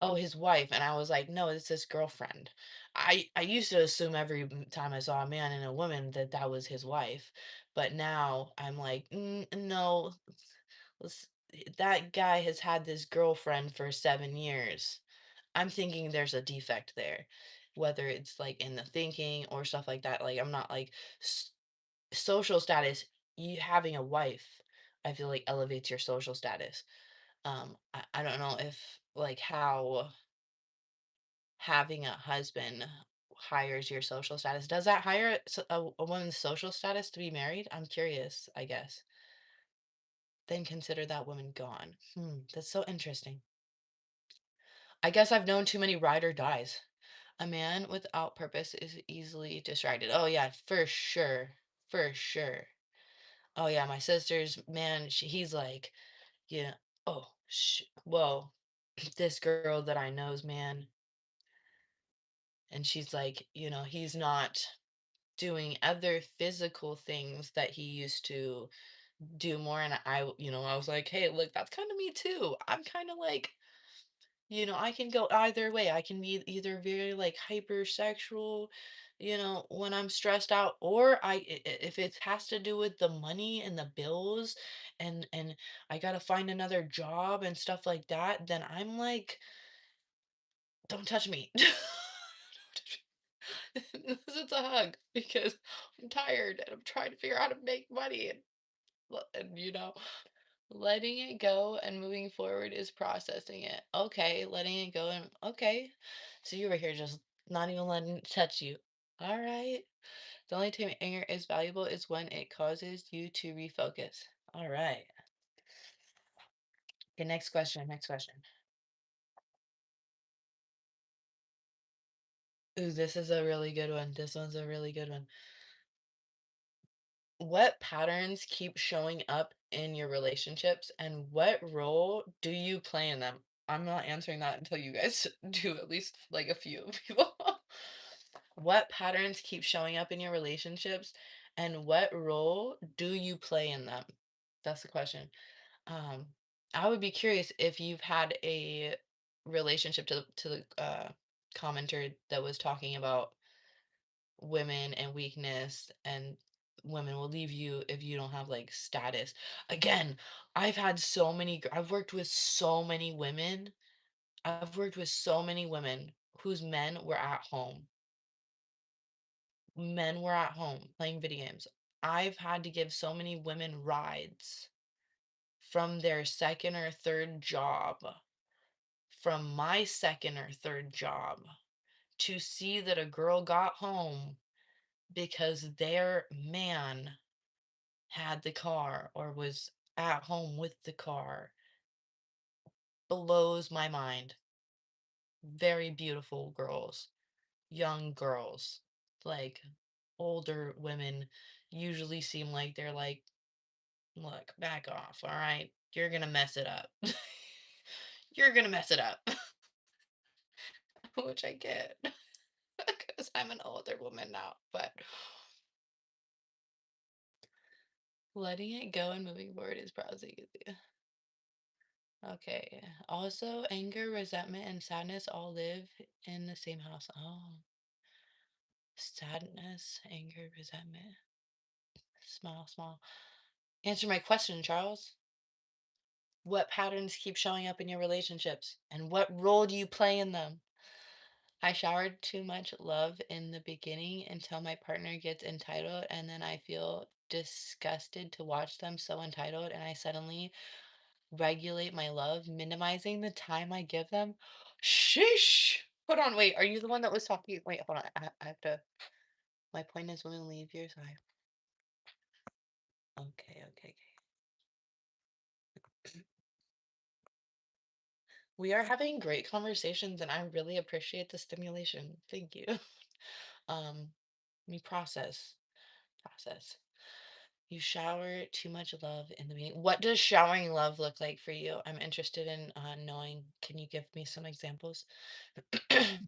"Oh, his wife." And I was like, "No, it's his girlfriend." I used to assume every time I saw a man and a woman that that was his wife. But now I'm like, No, let's- that guy has had this girlfriend for 7 years. I'm thinking there's a defect there, whether it's like in the thinking or stuff like that. Like I'm not like s- social status. You having a wife, I feel like elevates your social status. I don't know if like how having a husband hires your social status. Does that hire a woman's social status to be married? I'm curious, I guess. then consider that woman gone. That's so interesting. I guess I've known too many ride or dies. A man without purpose is easily distracted. Oh yeah, for sure. For sure. Oh yeah, my sister's man, he's like, yeah, oh, whoa, this girl that I knows, man, and she's like, he's not doing other physical things that he used to do more. And I was like, hey, look, that's kind of me too. I'm kind of like, I can go either way. I can be either very like hypersexual, when I'm stressed out, or if it has to do with the money and the bills, and I gotta find another job and stuff like that, then I'm like, don't touch me. It's a hug because I'm tired and I'm trying to figure out how to make money, and letting it go and moving forward is processing it. Okay, letting it go and okay. So you were here just not even letting it touch you. All right. The only time anger is valuable is when it causes you to refocus. All right. Okay, next question. Next question. Ooh, this is a really good one. This one's a really good one. What patterns keep showing up in your relationships and what role do you play in them? I'm not answering that until you guys do at least like a few people. What patterns keep showing up in your relationships and what role do you play in them? That's the question. Um, I would be curious if you've had a relationship to the commenter that was talking about women and weakness, and women will leave you if you don't have like status. Again, I've worked with so many women. I've worked with so many women whose men were at home. Men were at home playing video games. I've had to give so many women rides from their second or third job, from my second or third job, to see that a girl got home because their man had the car or was at home with the car blows my mind. Very beautiful girls, young girls, like older women usually seem like they're like, look, back off, all right? You're gonna mess it up. You're gonna mess it up, which I get because I'm an older woman now, but letting it go and moving forward is probably easy. Okay. Also, anger, resentment, and sadness all live in the same house. Oh, sadness, anger, resentment. Small, small. Answer my question, Charles. What patterns keep showing up in your relationships? And what role do you play in them? I showered too much love in the beginning until my partner gets entitled, and then I feel disgusted to watch them so entitled, and I suddenly regulate my love, minimizing the time I give them. Sheesh. Hold on, wait. Are you the one that was talking? Wait, hold on. I have to. My point is, women leave your side. Okay, okay, okay. We are having great conversations, and I really appreciate the stimulation. Thank you. Let me process. You shower too much love in the beginning. What does showering love look like for you? I'm interested in knowing. Can you give me some examples?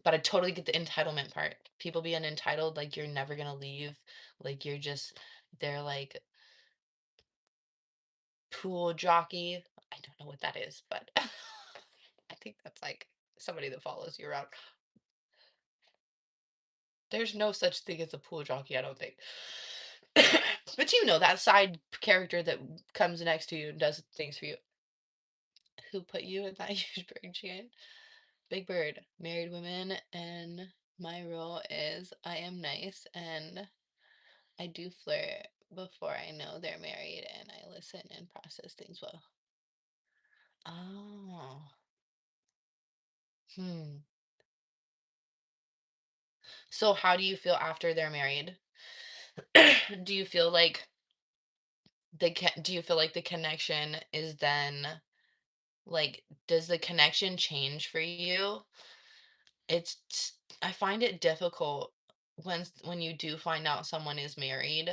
But I totally get the entitlement part. People being entitled, like you're never gonna leave, like they're like pool jockey. I don't know what that is, but I think that's like somebody that follows you around. There's no such thing as a pool jockey, I don't think. But that side character that comes next to you and does things for you. Who put you in that huge bird chain? Big Bird, married women, and my role is I am nice and I do flirt before I know they're married and I listen and process things well. Oh. Hmm. So how do you feel after they're married? Do you feel like do you feel like the connection is then like, does the connection change for you? I find it difficult when you do find out someone is married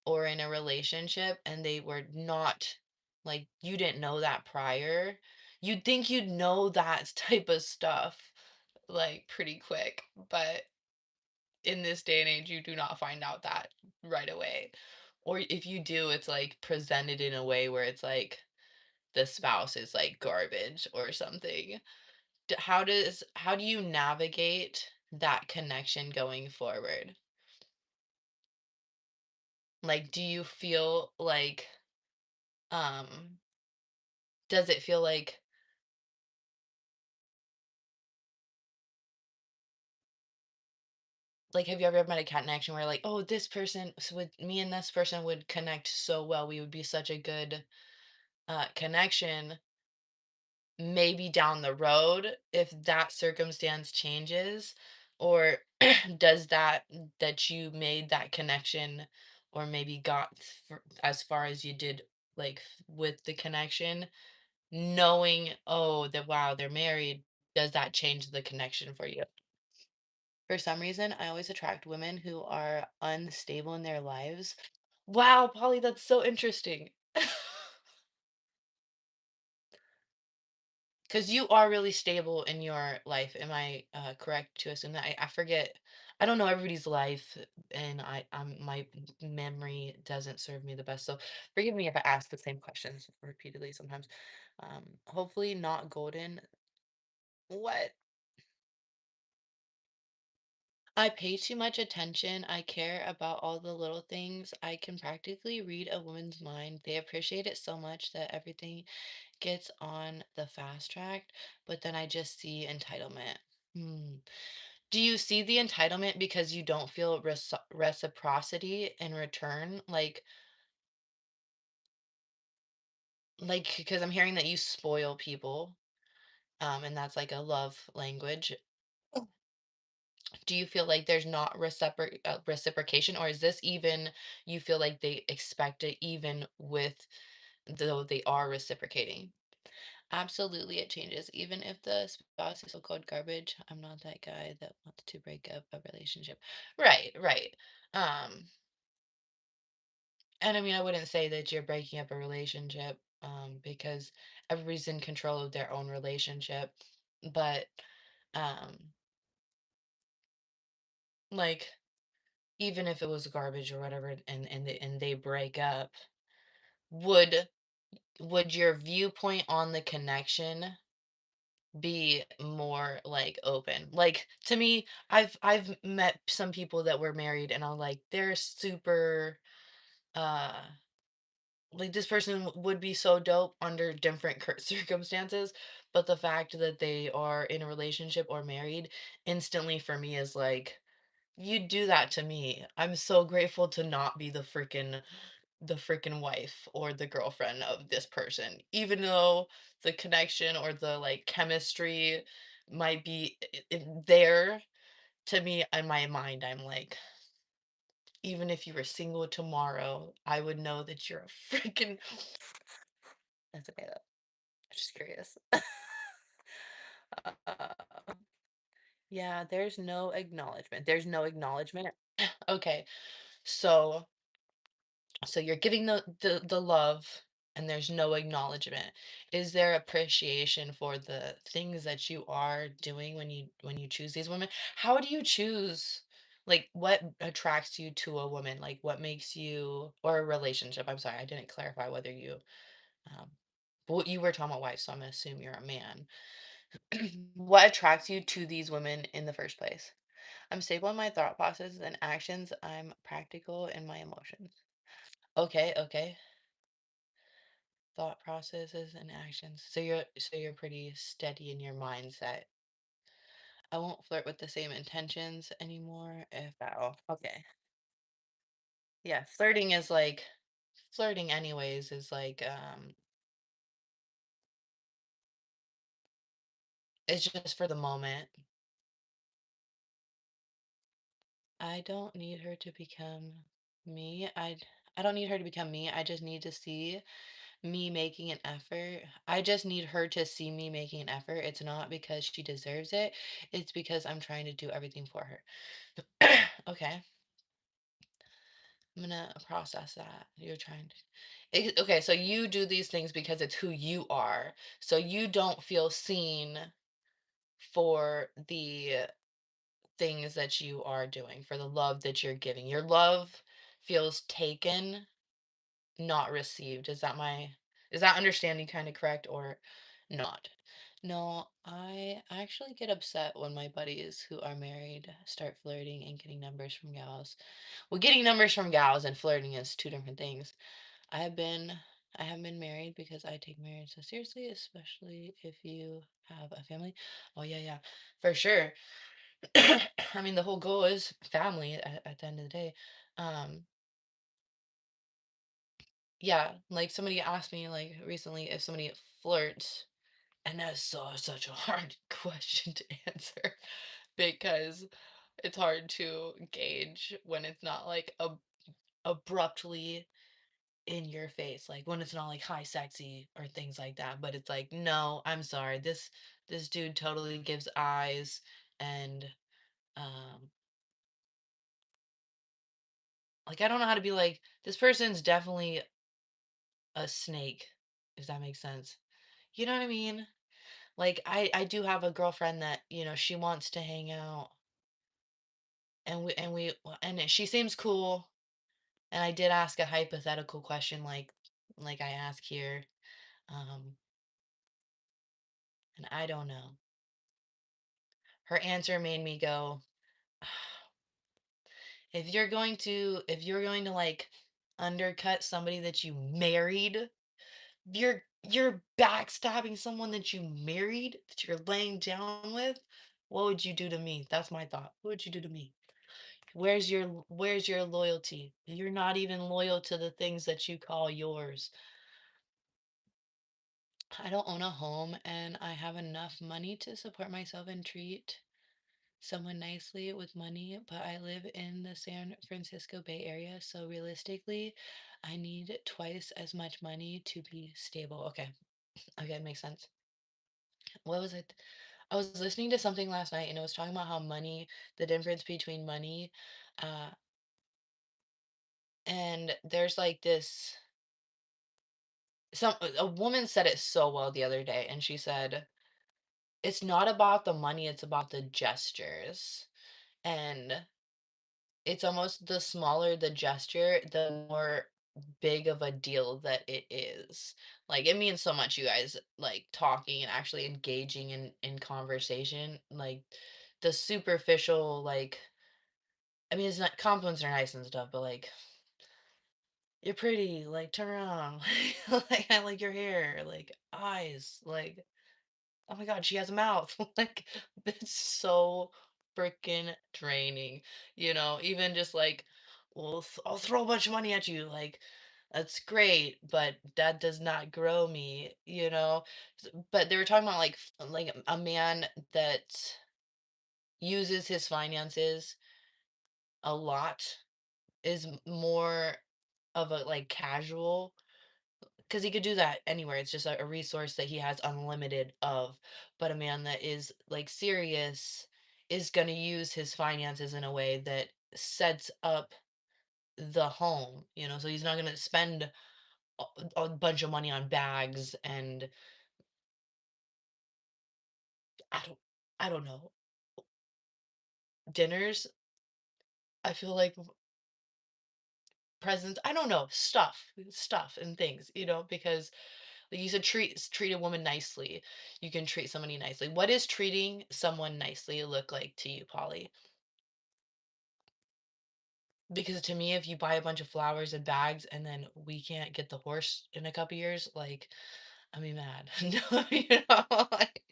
or in a relationship and they were not like you didn't know that prior. You'd think you'd know that type of stuff like pretty quick, but in this day and age you do not find out that right away. Or if you do, it's like presented in a way where it's like the spouse is like garbage or something. How do you navigate that connection going forward? Like, do you feel um does it feel like have you ever met a connection where like, oh, this person would me and this person would connect so well, we would be such a good connection. Maybe down the road if that circumstance changes, or does that you made that connection or maybe got as far as you did like with the connection, knowing, oh, that wow, they're married, does that change the connection for you? For some reason, I always attract women who are unstable in their lives. Wow, Polly, that's so interesting. 'Cause you are really stable in your life. Am I, correct to assume that? I forget. I don't know everybody's life, and my memory doesn't serve me the best, so forgive me if I ask the same questions repeatedly sometimes. Hopefully not golden. What? I pay too much attention. I care about all the little things. I can practically read a woman's mind. They appreciate it so much that everything gets on the fast track, but then I just see entitlement. Hmm. Do you see the entitlement because you don't feel reciprocity in return? Like, because I'm hearing that you spoil people, and that's like a love language. Do you feel like there's not reciprocation, or is this even you feel like they expect it even with though they are reciprocating? Absolutely, it changes. Even if the spouse is so-called garbage, I'm not that guy that wants to break up a relationship. Right, right. Um, and I mean, I wouldn't say that you're breaking up a relationship, because everybody's in control of their own relationship. But, um, like, even if it was garbage or whatever, and they break up, would would your viewpoint on the connection be more like open? Like to me, I've met some people that were married and I'm like, they're super uh like this person would be so dope under different circumstances, but the fact that they are in a relationship or married instantly for me is like, you do that to me. I'm so grateful to not be the freaking wife or the girlfriend of this person, even though the connection or the like chemistry might be there. To me, in my mind, I'm like, even if you were single tomorrow, I would know that you're a freaking. That's okay though. I'm just curious. uh, yeah, there's no acknowledgement. There's no acknowledgement. Okay, so you're giving the love and there's no acknowledgement. Is there appreciation for the things that you are doing when you choose these women? How do you choose like what attracts you to a woman? Like what makes you or a relationship? I'm sorry, I didn't clarify whether you um but you were talking about wife, so I'm gonna assume you're a man. What attracts you to these women in the first place? I'm stable in my thought processes and actions. I'm practical in my emotions. Okay, okay. Thought processes and actions. So you're pretty steady in your mindset. I won't flirt with the same intentions anymore if oh, okay. Yeah, flirting anyways is like it's just for the moment. I don't need her to become me. I don't need her to become me. I just need to see me making an effort. I just need her to see me making an effort. It's not because she deserves it. It's because I'm trying to do everything for her. Okay. I'm gonna process that. You're trying to. Okay, so you do these things because it's who you are. So you don't feel seen for the things that you are doing, for the love that you're giving. Your love feels taken, not received. Is that understanding kind of correct or not? No, I actually get upset when my buddies who are married start flirting and getting numbers from gals. Well, getting numbers from gals and flirting is two different things. I have been I have been married because I take marriage so seriously, especially if you have a family. Oh yeah, yeah, for sure. I mean, the whole goal is family at the end of the day. Um, yeah, like somebody asked me like recently if somebody flirts, and that's such a hard question to answer because it's hard to gauge when it's not like abruptly in your face, like when it's not like high sexy or things like that, but it's like, no, I'm sorry, this dude totally gives eyes and um like I don't know how to be like, this person's definitely a snake, if that makes sense. You know what I mean? Like I do have a girlfriend that, she wants to hang out and she seems cool. And I did ask a hypothetical question like I ask here. Um, and I don't know. Her answer made me go, if you're going to like undercut somebody that you married, you're backstabbing someone that you married, that you're laying down with, what would you do to me? That's my thought. What would you do to me? Where's your loyalty? You're not even loyal to the things that you call yours. I don't own a home and I have enough money to support myself and treat someone nicely with money, but I live in the San Francisco Bay Area, so realistically, I need twice as much money to be stable. Okay, okay, makes sense. What was it? I was listening to something last night and it was talking about how money, the difference between money, uh, and there's like this. A woman said it so well the other day, and she said, "It's not about the money; it's about the gestures." And it's almost the smaller the gesture, the more big of a deal that it is. Like, it means so much, you guys, like, talking and actually engaging in conversation. Like, the superficial, like I mean, it's not compliments are nice and stuff, but, like, "You're pretty," like, "Turn around," like, "I like your hair," like, "Eyes," like, "Oh my god, she has a mouth." Like, it's so freaking draining, even just like, "Well, I'll throw a bunch of money at you," like, that's great, but that does not grow me, you know? But they were talking about, like, like a man that uses his finances a lot is more of a, like, casual. 'Cause he could do that anywhere, it's just a resource that he has unlimited of, but a man that is, like, serious is gonna use his finances in a way that sets up the home, so he's not gonna spend a a bunch of money on bags and I don't I don't know, dinners, I feel like presents, I don't know, stuff and things, because like you said, treat a woman nicely. You can treat somebody nicely. What does treating someone nicely look like to you, Polly? Because to me, if you buy a bunch of flowers and bags and then we can't get the horse in a couple years, like, I'd be mad. No, like,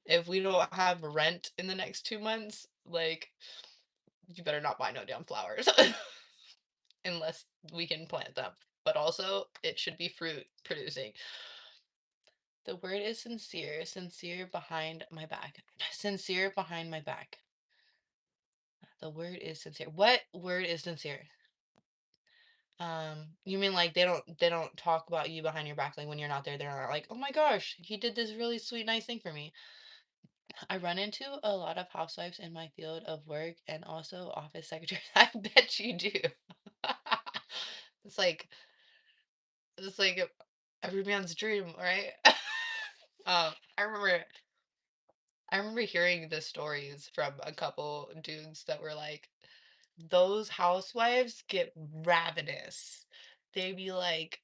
if we don't have rent in the next 2 months, like, you better not buy no damn flowers unless we can plant them. But also, it should be fruit producing. The word is sincere, sincere behind my back. Sincere behind my back. The word is sincere. What word is sincere? You mean like they don't talk about you behind your back, like when you're not there, they're not like, "Oh my gosh, he did this really sweet, nice thing for me." I run into a lot of housewives in my field of work and also office secretaries. I bet you do. It's like it's like every man's dream, right? I remember hearing the stories from a couple dudes that were like, those housewives get ravenous. They be like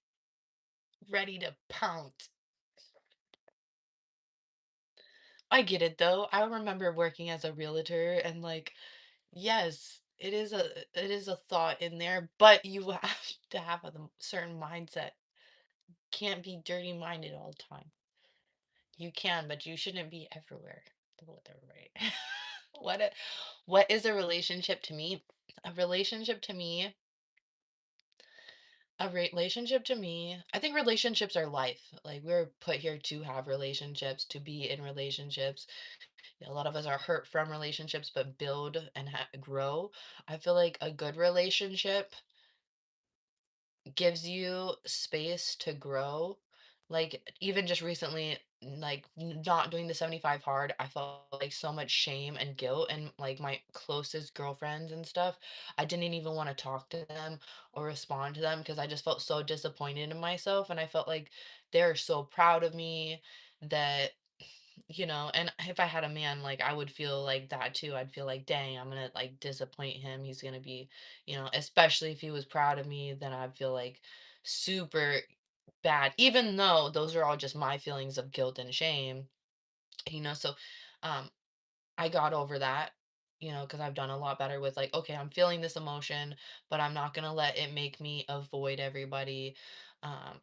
ready to pounce. I get it though. I remember working as a realtor and like, yes, it is a thought in there, but you have to have a certain mindset. Can't be dirty minded all the time. You can, but you shouldn't be everywhere. Right. what a, what is a relationship to me? A relationship to me I think relationships are life. Like we're put here to have relationships, to be in relationships. A lot of us are hurt from relationships, but build and grow. I feel like a good relationship gives you space to grow. Like even just recently, like not doing the 75 hard, I felt like so much shame and guilt and like my closest girlfriends and stuff. I didn't even want to talk to them or respond to them because I just felt so disappointed in myself and I felt like they're so proud of me that and if I had a man, like, I would feel like that too. I'd feel like, dang, I'm gonna like disappoint him. He's gonna be, especially if he was proud of me, then I'd feel like super bad, even though those are all just my feelings of guilt and shame, so um I got over that, because I've done a lot better with like, okay, I'm feeling this emotion, but I'm not gonna let it make me avoid everybody. Um,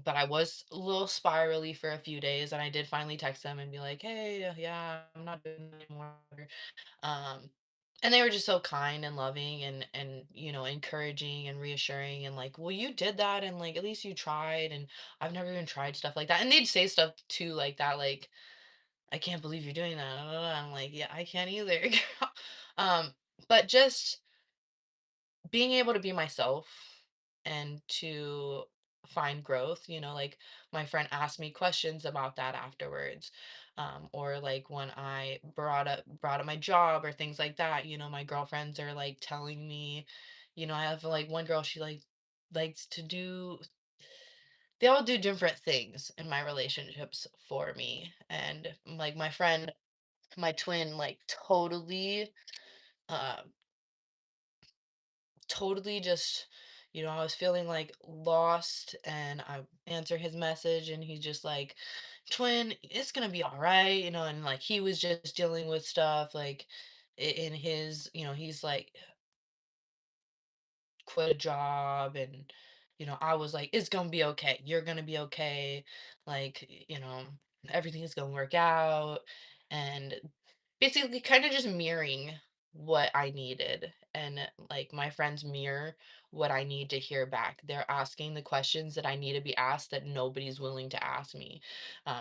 but I was a little spirally for a few days, and I did finally text them and be like, "Hey, yeah, I'm not doing it anymore." Um, and they were just so kind and loving and encouraging and reassuring and like, "Well, you did that, and like at least you tried." And I've never even tried stuff like that. And they'd say stuff too like that, like, "I can't believe you're doing that." I'm like, "Yeah, I can't either." um, but just being able to be myself and to find growth, like my friend asked me questions about that afterwards. Or like when I brought up my job or things like that, my girlfriends are like telling me, I have like one girl, she like likes to do they all do different things in my relationships for me. And like my twin, like uh totally just I was feeling like lost and I answer his message and he's just like, "Twin, it's gonna be all right," and like he was just dealing with stuff like in his, he's like quit a job and I was like, "It's gonna be okay. You're gonna be okay. Like, everything is gonna work out." And basically kind of just mirroring what I needed. And like my friends mirror what I need to hear back. They're asking the questions that I need to be asked that nobody's willing to ask me.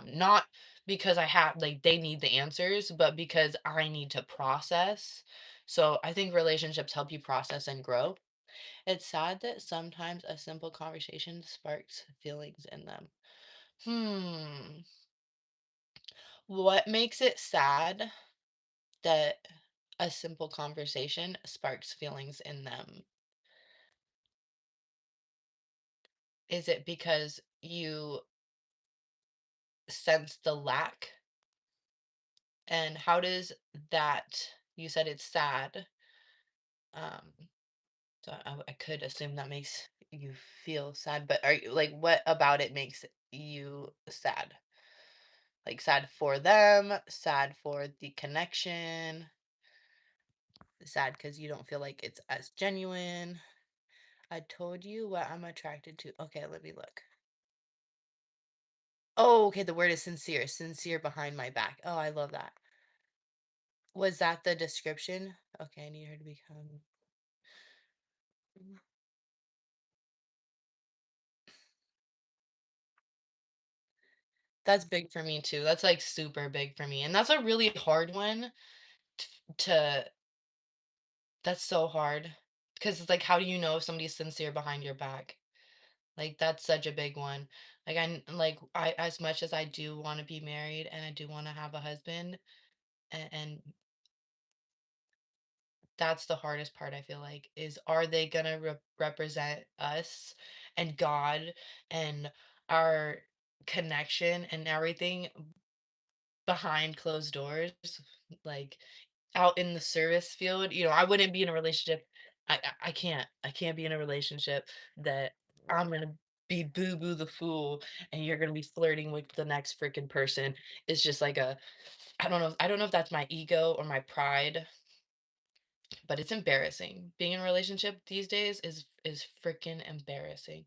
Not because I have like they need the answers, but because I need to process. So I think relationships help you process and grow. It's sad that sometimes a simple conversation sparks feelings in them. Hmm. What makes it sad that a simple conversation sparks feelings in them? Is it because you sense the lack? And how does that, you said it's sad. Um, so I could assume that makes you feel sad, but are you like, what about it makes you sad? Like sad for them, sad for the connection, sad because you don't feel like it's as genuine. I told you what I'm attracted to. Okay, let me look. Oh, okay, the word is sincere. Sincere behind my back. Oh, I love that. Was that the description? Okay, I need her to become. Mm. That's big for me too. That's like super big for me. And that's a really hard one to that's so hard 'Cause it's like, how do you know if somebody's sincere behind your back? Like, that's such a big one. Like, I as much as I do wanna be married and I do wanna have a husband, and that's the hardest part, I feel like, is are they gonna represent us and God and our connection and everything behind closed doors? Like, out in the service field, I wouldn't be in a relationship. I can't be in a relationship that I'm gonna be Boo Boo the fool and you're gonna be flirting with the next freaking person. It's just like a I don't know if that's my ego or my pride, but it's embarrassing. Being in a relationship these days is freaking embarrassing.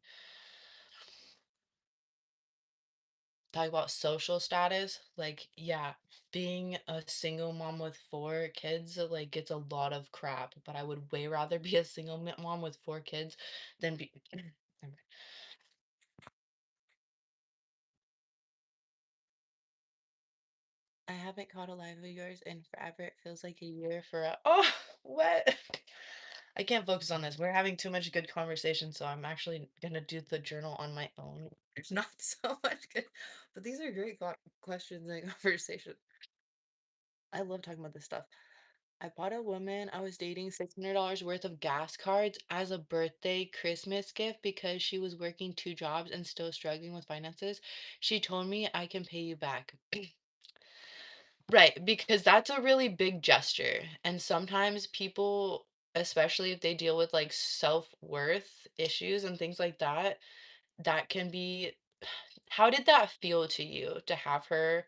Talk about social status, like, yeah, being a single mom with 4 kids, like, gets a lot of crap, but I would way rather be a single mom with 4 kids than be Never mind. I haven't caught a live of yours in forever. It feels like a year for a what? I can't focus on this. We're having too much good conversation, so I'm actually gonna do the journal on my own. It's not so much good, but these are great questions and conversation. I love talking about this stuff. I bought a woman I was dating $600 worth of gas cards as a birthday Christmas gift because she was working 2 jobs and still struggling with finances. She told me I can pay you back. Right, because that's a really big gesture. And sometimes people, especially if they deal with like self-worth issues and things like that, that can be how did that feel to you to have her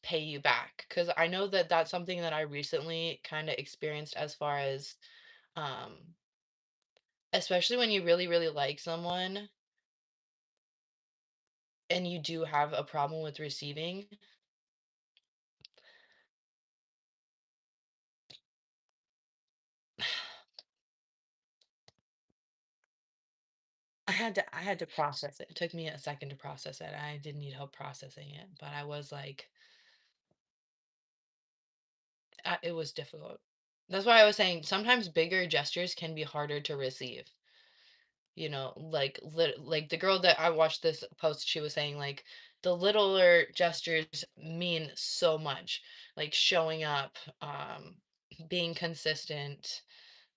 pay you back? Because I know that that's something that I recently kind of experienced as far as, um, especially when you really, really like someone and you do have a problem with receiving. I had to process it. It took me a second to process it. I did need help processing it, but I was like, it was difficult. That's why I was saying sometimes bigger gestures can be harder to receive. Like the girl that I watched this post, she was saying like the littler gestures mean so much, like showing up, being consistent,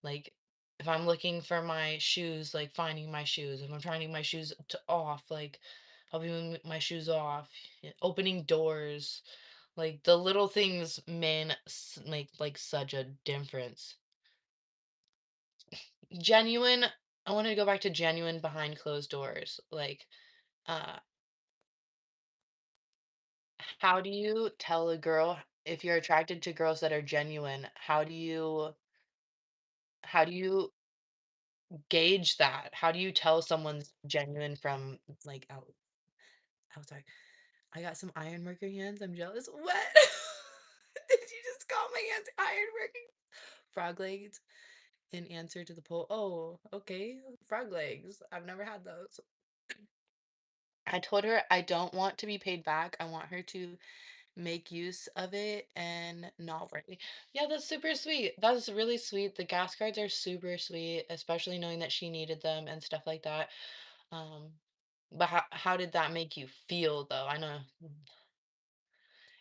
like if I'm looking for my shoes, like finding my shoes, if I'm trying to get my shoes to off, like helping me my shoes off, opening doors, like the little things make like such a difference. Genuine, I wanted to go back to genuine behind closed doors. Like, uh, how do you tell a girl if you're attracted to girls that are genuine? How do you gauge that? How do you tell someone's genuine from like out? Oh, sorry. I got some iron worker hands. I'm jealous. What? Did you just call my hands iron working? Frog legs in answer to the poll. Oh, okay. Frog legs. I've never had those. I told her I don't want to be paid back. I want her to make use of it and not worry. Yeah, that's super sweet. That's really sweet. The gas cards are super sweet, especially knowing that she needed them and stuff like that. Um, but how did that make you feel though? I know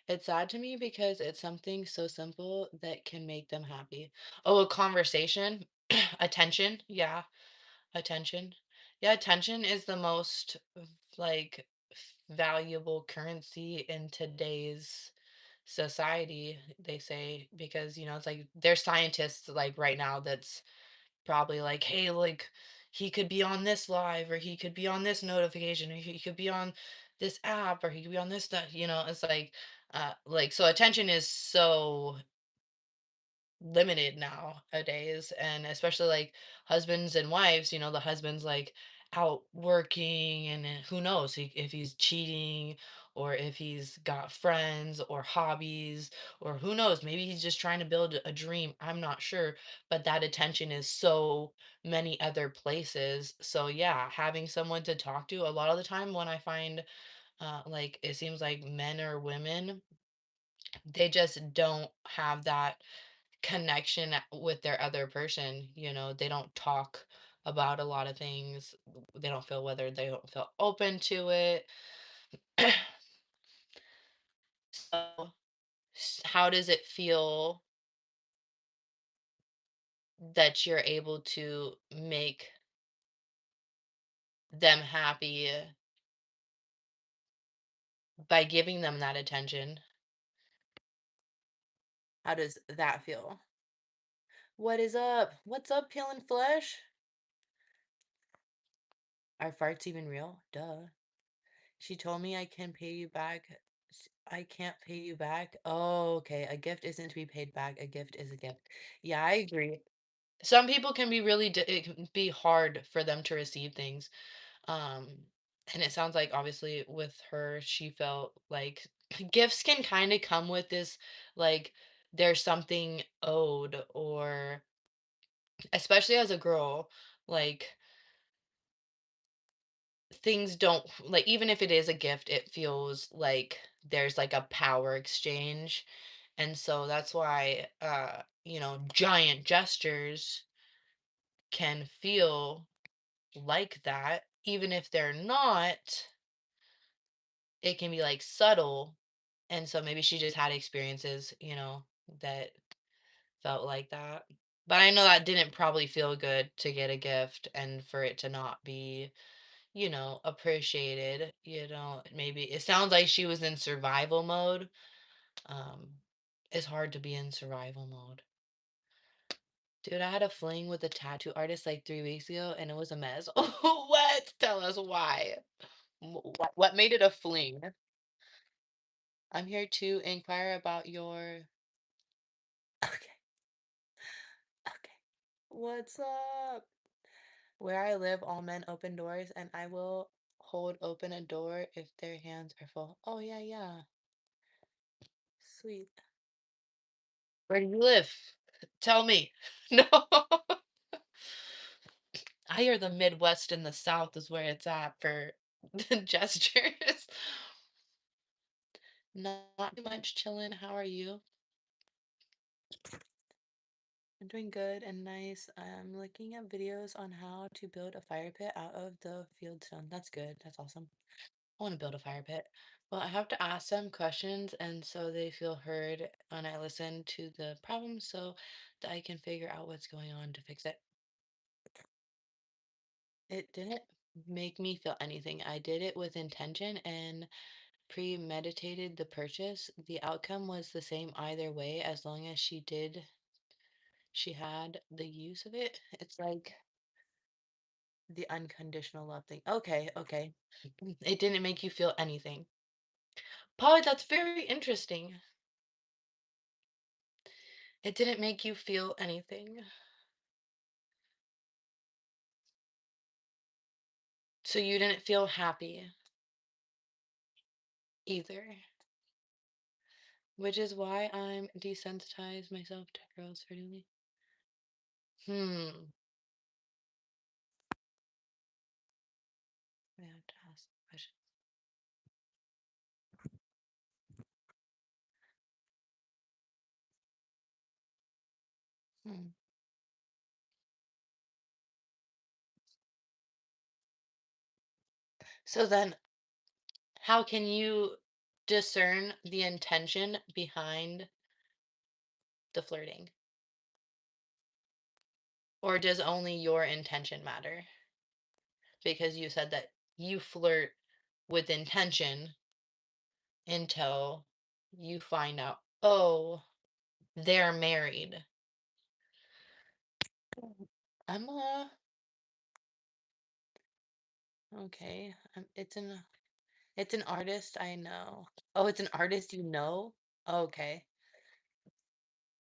it's sad to me because it's something so simple that can make them happy. Oh, a conversation, attention. Yeah, attention. Yeah, attention is the most like valuable currency in today's society, they say, because it's like there's scientists like right now that's probably like, hey, like he could be on this live or he could be on this notification or he could be on this app or he could be on this stuff, it's like so attention is so limited nowadays, and especially like husbands and wives, the husband's like out working and then who knows if he's cheating or if he's got friends or hobbies or who knows, maybe he's just trying to build a dream. I'm not sure, but that attention is so many other places. So yeah, having someone to talk to a lot of the time when I find like it seems like men or women, they just don't have that connection with their other person. They don't talk about a lot of things. They don't feel whether they don't feel open to it. So, how does it feel that you're able to make them happy by giving them that attention? How does that feel? What is up? What's up, peeling flesh? Are farts even real? Duh. She told me I can pay you back. I can't pay you back. Oh, okay. A gift isn't to be paid back. A gift is a gift. Yeah, I agree. Some people can be really, it can be hard for them to receive things. Um, and it sounds like obviously with her, she felt like gifts can kind of come with this, like, there's something owed, or especially as a girl, like, things don't, like, even if it is a gift, it feels like there's like a power exchange. And so that's why giant gestures can feel like that, even if they're not. It can be like subtle. And so maybe she just had experiences, that felt like that. But I know that didn't probably feel good to get a gift and for it to not be, appreciated. Maybe it sounds like she was in survival mode. Um, it's hard to be in survival mode. Dude, I had a fling with a tattoo artist like 3 weeks ago and it was a mess. What? Tell us why. What made it a fling? I'm here to inquire about your. Okay, okay. What's up? Where I live, all men open doors, and I will hold open a door if their hands are full. Oh, yeah, yeah. Sweet. Where do you live? Tell me. No. I hear the Midwest and the South is where it's at for the gestures. Not too much chilling. How are you? I'm doing good and nice. I'm looking at videos on how to build a fire pit out of the field stone. That's good. That's awesome. I want to build a fire pit. Well, I have to ask them questions, and so they feel heard when I listen to the problem so that I can figure out what's going on to fix it. It didn't make me feel anything. I did it with intention and premeditated the purchase. The outcome was the same either way as long as she had the use of it. It's like the unconditional love thing. Okay, okay. It didn't make you feel anything. Polly, that's very interesting. It didn't make you feel anything. So you didn't feel happy either. Which is why I'm desensitized myself to girls really. Hmm. I have to ask a question. Hmm. So then how can you discern the intention behind the flirting? Or does only your intention matter? Because you said that you flirt with intention until you find out, oh, they're married. I'm okay. It's an artist I know. Oh, it's an artist you know? Okay.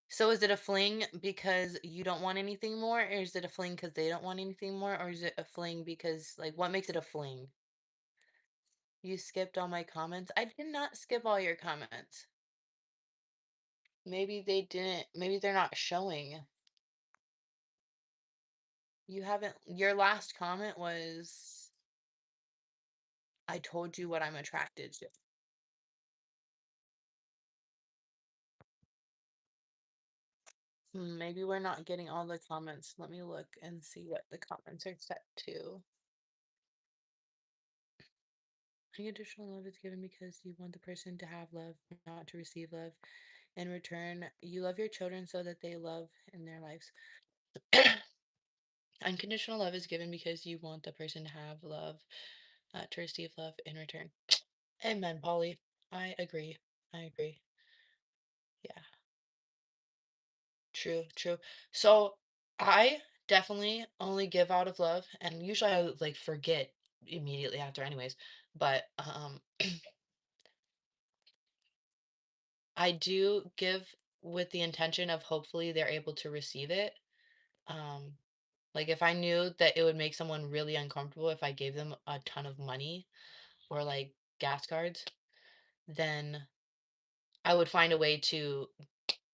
So is it a fling because you don't want anything more, or is it a fling because they don't want anything more, or is it a fling because, like, what makes it a fling? You skipped all my comments. I did not skip all your comments. Maybe they didn't, maybe they're not showing. You haven't, your last comment was, I told you what I'm attracted to. Maybe we're not getting all the comments. Let me look and see what the comments are set to. Unconditional love is given because you want the person to have love, not to receive love. In return, you love your children so that they love in their lives. Unconditional love is given because you want the person to have love, to receive love in return. Amen, Polly. I agree. I agree. Yeah, true, true. So I definitely only give out of love, and usually I like forget immediately after, anyways. But I do give with the intention of hopefully they're able to receive it. Um, like if I knew that it would make someone really uncomfortable if I gave them a ton of money or like gas cards, then I would find a way to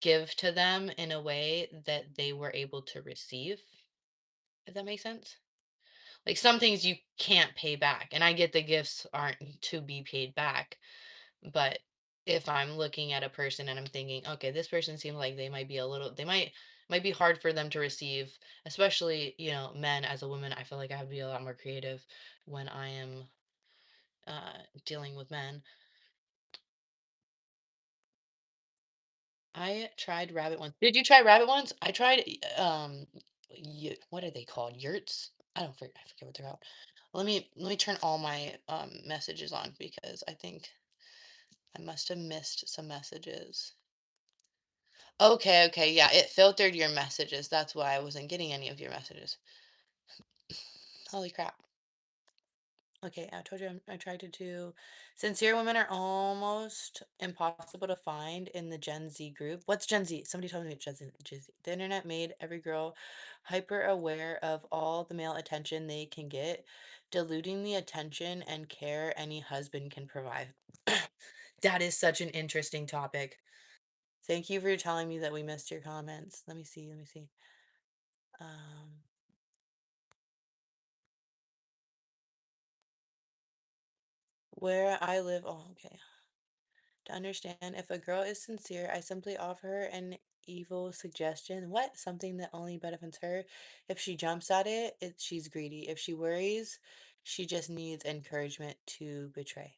give to them in a way that they were able to receive, if that makes sense. Like some things you can't pay back, and I get the gifts aren't to be paid back, but if I'm looking at a person and I'm thinking, okay, this person seems like they might be a little, they might be hard for them to receive, especially, men. As a woman, I feel like I have to be a lot more creative when I am dealing with men. I tried rabbit once. Did you try rabbit once? I tried what are they called? Yurts? I forget what they're called. Let me turn all my messages on because I think I must have missed some messages. Okay, okay, yeah, it filtered your messages. That's why I wasn't getting any of your messages. Holy crap. Okay, I told you I tried to do sincere women are almost impossible to find in the Gen Z group. What's Gen Z? Somebody told me what Gen Z. The internet made every girl hyper aware of all the male attention they can get, diluting the attention and care any husband can provide. That is such an interesting topic. Thank you for telling me that we missed your comments. Let me see. Let me see. Um, where I live. Oh, okay. To understand if a girl is sincere, I simply offer her an evil suggestion. What? Something that only benefits her. If she jumps at it, she's greedy. If she worries, she just needs encouragement to betray.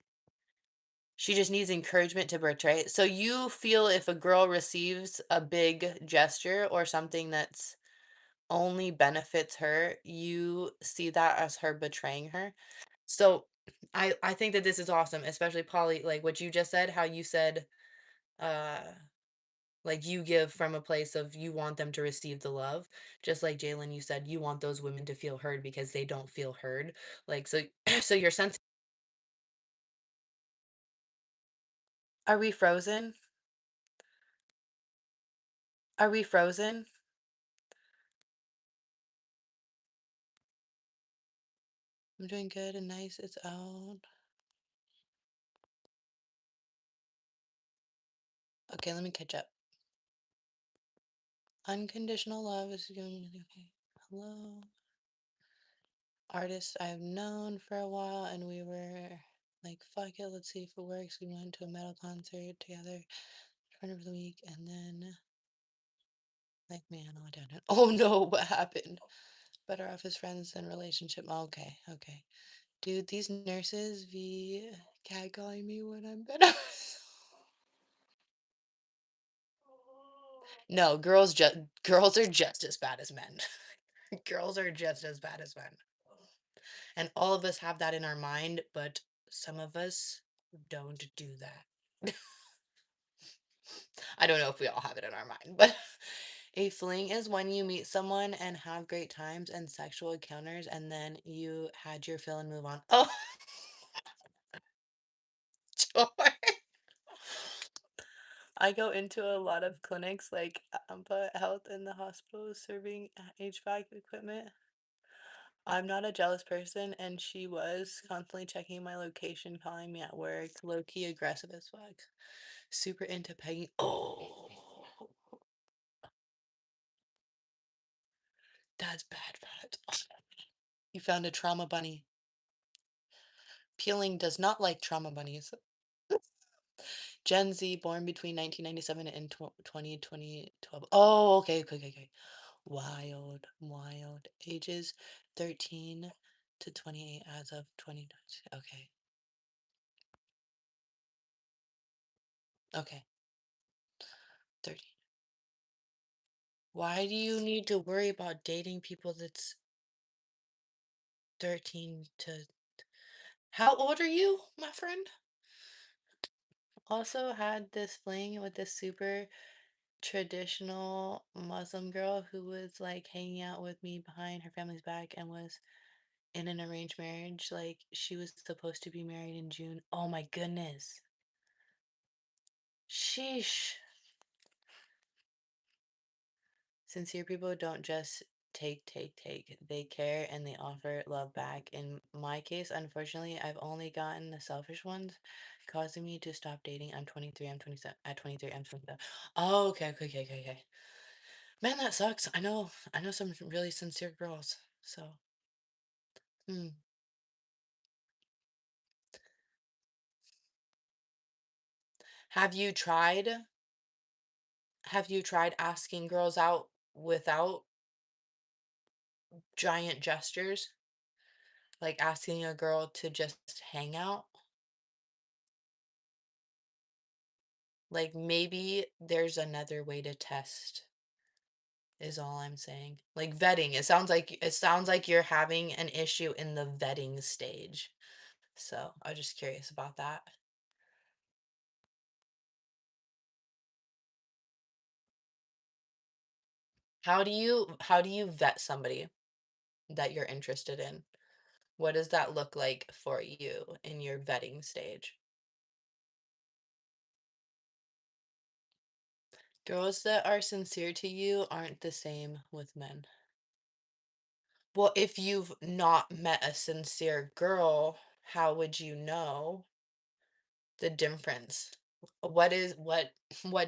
She just needs encouragement to betray. So you feel if a girl receives a big gesture or something that's only benefits her, you see that as her betraying her. So I think that this is awesome, especially Polly, like what you just said, how you said uh like you give from a place of you want them to receive the love, just like Jalen, you said you want those women to feel heard because they don't feel heard. Like so so your sense. Are we frozen? Are we frozen? I'm doing good and nice. It's out. Okay, let me catch up. Unconditional love is going to okay. Hello. Artist I've known for a while, and we were like, fuck it, let's see if it works. We went to a metal concert together, friend of the week, and then, like, man, oh, I don't know. Oh no, what happened? Better off as friends than relationship. Okay, okay. Dude, these nurses be catcalling me when I'm better. No, girls are just as bad as men. Girls are just as bad as men. And all of us have that in our mind, but some of us don't do that. I don't know if we all have it in our mind, but a fling is when you meet someone and have great times and sexual encounters, and then you had your fill and move on. Oh, sure. I go into a lot of clinics like Ampa Health in the hospital serving HVAC equipment. I'm not a jealous person, and she was constantly checking my location, calling me at work, low key aggressive as fuck. Super into pegging. Oh, that's bad, bad. You found a trauma bunny. Peeling does not like trauma bunnies. Gen Z born between 1997 and 2012. Oh, okay, okay, okay, okay. Wild, wild. Ages 13 to 28 as of 2020. Okay, okay. 30. Why do you need to worry about dating people that's 13 to... How old are you, my friend? Also had this fling with this super traditional Muslim girl who was like hanging out with me behind her family's back and was in an arranged marriage. Like she was supposed to be married in June. Oh my goodness. Sheesh. Sincere people don't just take. They care and they offer love back. In my case, unfortunately, I've only gotten the selfish ones, causing me to stop dating. I'm 23, I'm 27. At 23, I'm 27. Oh, okay, okay, okay, okay, okay. Man, that sucks. I know some really sincere girls. So, hmm. Have you tried have you tried asking girls out without giant gestures? Like asking a girl to just hang out? Like maybe there's another way to test is all I'm saying. Like vetting. It sounds like you're having an issue in the vetting stage. So, I was just curious about that. How do you vet somebody that you're interested in? What does that look like for you in your vetting stage? Girls that are sincere to you aren't the same with men. Well, if you've not met a sincere girl, how would you know the difference? What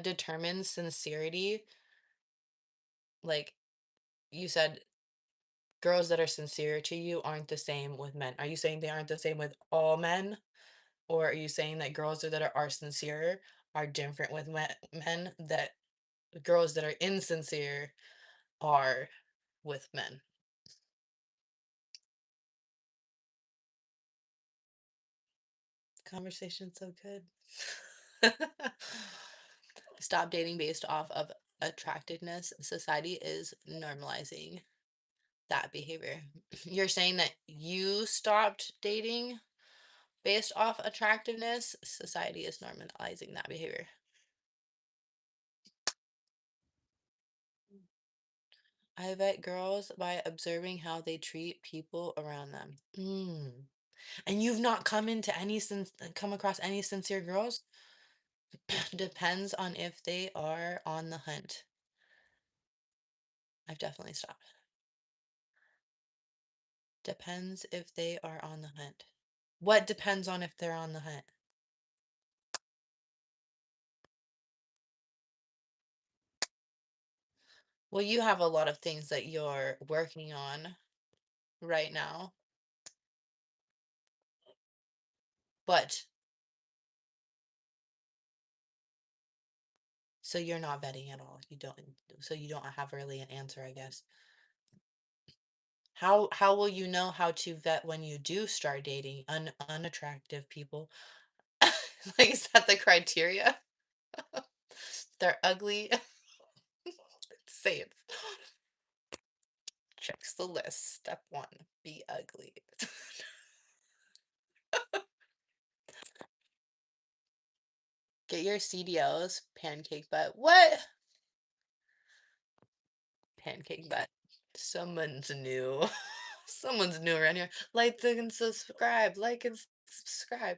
determines sincerity? Like you said, girls that are sincere to you aren't the same with men. Are you saying they aren't the same with all men? Or are you saying that girls that are sincere are different with men that girls that are insincere are with men? Conversation's so good. Stop dating based off of attractiveness. Society is normalizing that behavior. You're saying that you stopped dating based off attractiveness. Society is normalizing that behavior. I vet girls by observing how they treat people around them. Mm. And you've not come across any sincere girls? Depends on if they are on the hunt. I've definitely stopped. Depends if they are on the hunt. What depends on if they're on the hunt? Well, you have a lot of things that you're working on right now, but so you're not vetting at all. So you don't have really an answer, I guess. How will you know how to vet when you do start dating unattractive people? Like, is that the criteria? They're ugly. Safe. Checks the list. Step one, be ugly. Get your CDOs, pancake butt. What? Pancake butt. Someone's new. Someone's new around here. Like and subscribe. Like and subscribe.